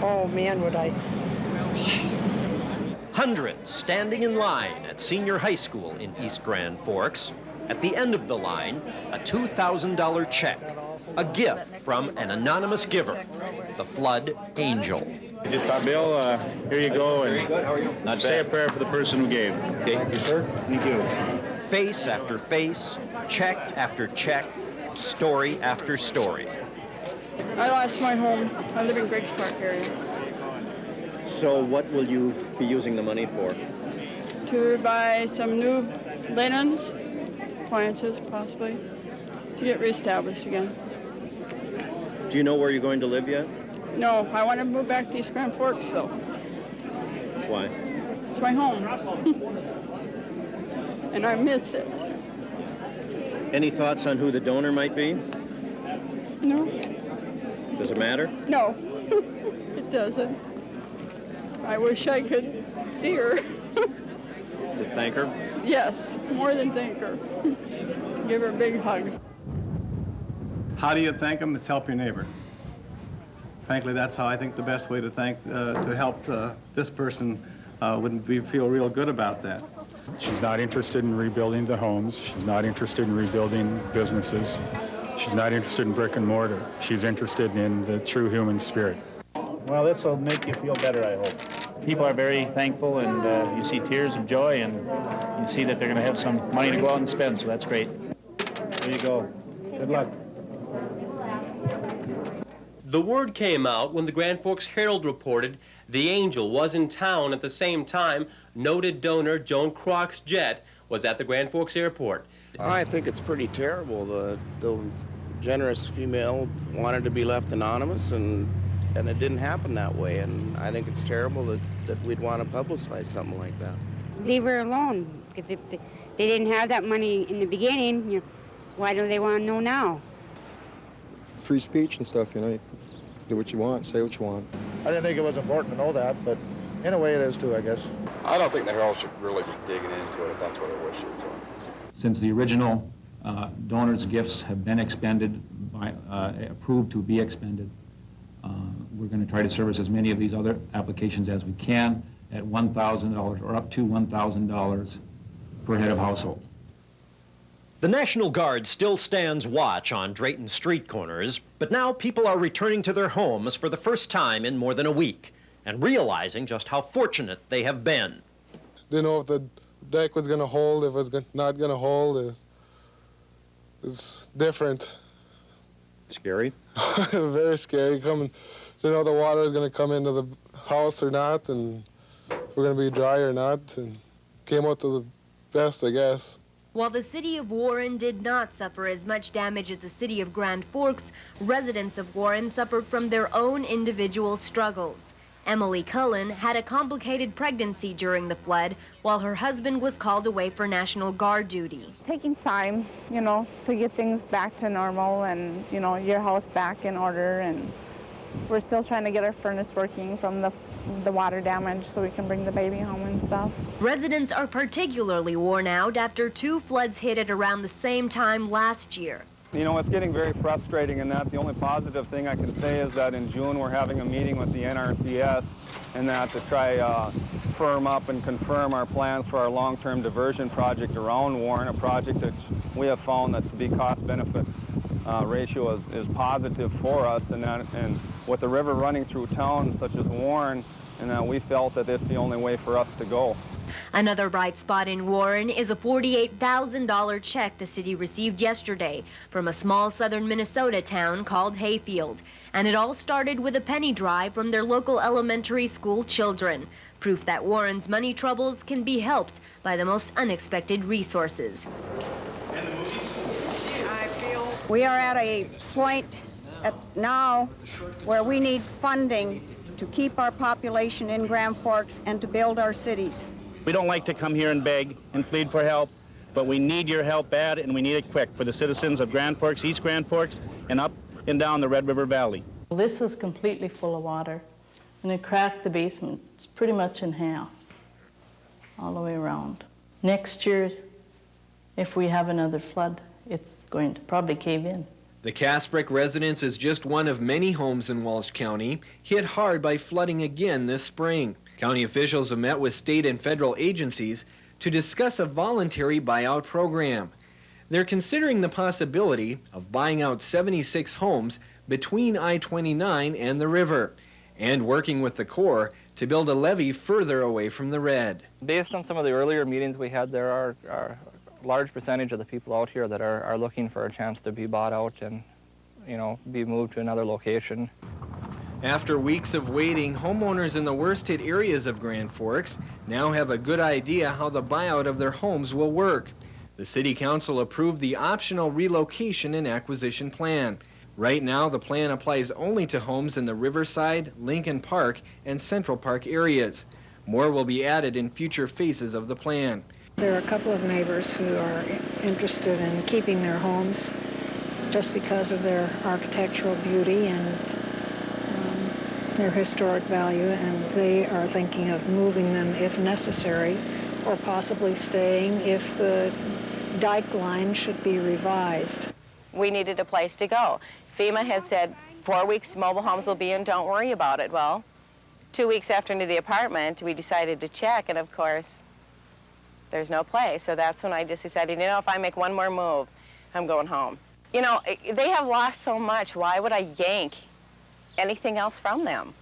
Oh, man, would I. Hundreds standing in line at Senior High School in East Grand Forks. At the end of the line, a $2,000 check, a gift from an anonymous giver, the Flood Angel. Just Bill, here you go. Very good. How are you? Not say a prayer for the person who gave. Okay. Thank you, sir. Thank you. Face after face, check after check, story after story. I lost my home. I live in Griggs Park area. So what will you be using the money for? To buy some new linens, appliances possibly, to get reestablished again. Do you know where you're going to live yet? No, I want to move back to East Grand Forks though. Why? It's my home. And I miss it. Any thoughts on who the donor might be? No. Does it matter? No, it doesn't. I wish I could see her. To thank her? Yes, more than thank her. Give her a big hug. How do you thank them? It's help your neighbor. Frankly, that's how I think the best way to help this person would be feel real good about that. She's not interested in rebuilding the homes. She's not interested in rebuilding businesses. She's not interested in brick and mortar. She's interested in the true human spirit. Well, this will make you feel better, I hope. People are very thankful, and you see tears of joy, and you see that they're going to have some money to go out and spend, so that's great. There you go. Good luck. The word came out when the Grand Forks Herald reported the Angel was in town at the same time noted donor Joan Kroch's jet was at the Grand Forks Airport. I think it's pretty terrible. The generous female wanted to be left anonymous, and it didn't happen that way. And I think it's terrible that we'd want to publicize something like that. Leave her alone, because if they didn't have that money in the beginning, why do they want to know now? Free speech and stuff, do what you want, say what you want. I didn't think it was important to know that, but in a way it is too, I guess. I don't think the Herald should really be digging into it if that's what it wishes. Since the original donors' gifts have been expended, approved to be expended, we're going to try to service as many of these other applications as we can at $1,000 or up to $1,000 per head of household. The National Guard still stands watch on Drayton street corners, but now people are returning to their homes for the first time in more than a week and realizing just how fortunate they have been. Didn't know if the deck was going to hold, if it was not going to hold. It's different. Scary? Very scary. Didn't know the water was going to come into the house or not, and if we're going to be dry or not, and came out to the best, I guess. While the city of Warren did not suffer as much damage as the city of Grand Forks, residents of Warren suffered from their own individual struggles. Emily Cullen had a complicated pregnancy during the flood while her husband was called away for National Guard duty. Taking time, to get things back to normal and, your house back in order, and we're still trying to get our furnace working from the water damage so we can bring the baby home and stuff. Residents are particularly worn out after 2 floods hit at around the same time last year. It's getting very frustrating in that the only positive thing I can say is that in June we're having a meeting with the NRCS and that to try firm up and confirm our plans for our long-term diversion project around Warren, a project that we have found that to be cost-benefit ratio is positive for us, and with the river running through towns such as Warren, and we felt that it's the only way for us to go. Another bright spot in Warren is a $48,000 check the city received yesterday from a small southern Minnesota town called Hayfield. And it all started with a penny drive from their local elementary school children. Proof that Warren's money troubles can be helped by the most unexpected resources. We are at a point now where we need funding to keep our population in Grand Forks and to build our cities. We don't like to come here and beg and plead for help, but we need your help bad, and we need it quick for the citizens of Grand Forks, East Grand Forks, and up and down the Red River Valley. This was completely full of water, and it cracked the basement. It's pretty much in half, all the way around. Next year, if we have another flood, it's going to probably cave in. The Casbrick residence is just one of many homes in Walsh County hit hard by flooding again this spring. County officials have met with state and federal agencies to discuss a voluntary buyout program. They're considering the possibility of buying out 76 homes between I-29 and the river, and working with the Corps to build a levee further away from the red. Based on some of the earlier meetings we had, there are a large percentage of the people out here that are looking for a chance to be bought out and, you know, be moved to another location. After weeks of waiting, homeowners in the worst hit areas of Grand Forks now have a good idea how the buyout of their homes will work. The City Council approved the optional relocation and acquisition plan. Right now, the plan applies only to homes in the Riverside, Lincoln Park, and Central Park areas. More will be added in future phases of the plan. There are a couple of neighbors who are interested in keeping their homes just because of their architectural beauty and their historic value, and they are thinking of moving them if necessary, or possibly staying if the dike line should be revised. We needed a place to go. FEMA had said 4 weeks mobile homes will be in, don't worry about it. Well, 2 weeks after into the apartment, we decided to check, and of course, there's no place. So that's when I just decided, you know, if I make one more move, I'm going home. You know, they have lost so much. Why would I yank anything else from them?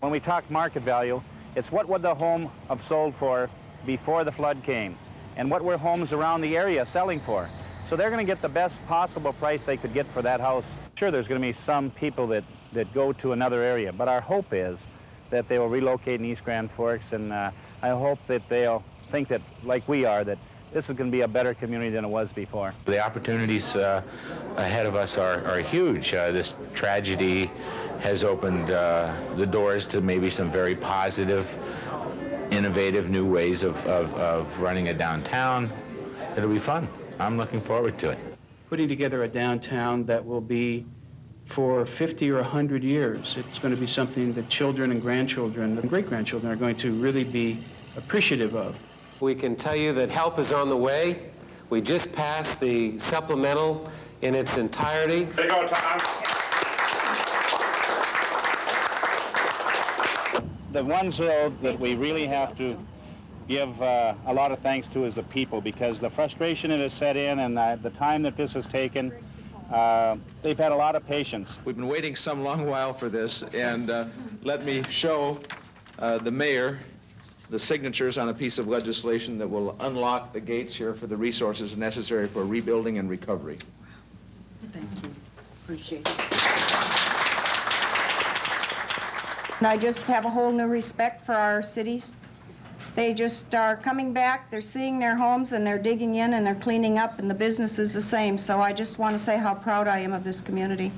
When we talk market value, it's what would the home have sold for before the flood came, and what were homes around the area selling for. So they're going to get the best possible price they could get for that house. Sure, there's going to be some people that go to another area, but our hope is that they will relocate in East Grand Forks, and I hope that they'll think that, like we are, that this is going to be a better community than it was before. The opportunities ahead of us are huge. This tragedy has opened the doors to maybe some very positive, innovative new ways of running a downtown. It'll be fun. I'm looking forward to it. Putting together a downtown that will be for 50 or 100 years. It's going to be something that children and grandchildren and great-grandchildren are going to really be appreciative of. We can tell you that help is on the way. We just passed the supplemental in its entirety. Big old time. The ones that we really have to give a lot of thanks to is the people, because the frustration that has set in and the time that this has taken, they've had a lot of patience. We've been waiting some long while for this, and let me show the mayor the signatures on a piece of legislation that will unlock the gates here for the resources necessary for rebuilding and recovery. Thank you. Appreciate it. And I just have a whole new respect for our cities. They just are coming back, they're seeing their homes, and they're digging in, and they're cleaning up, and the business is the same. So I just want to say how proud I am of this community.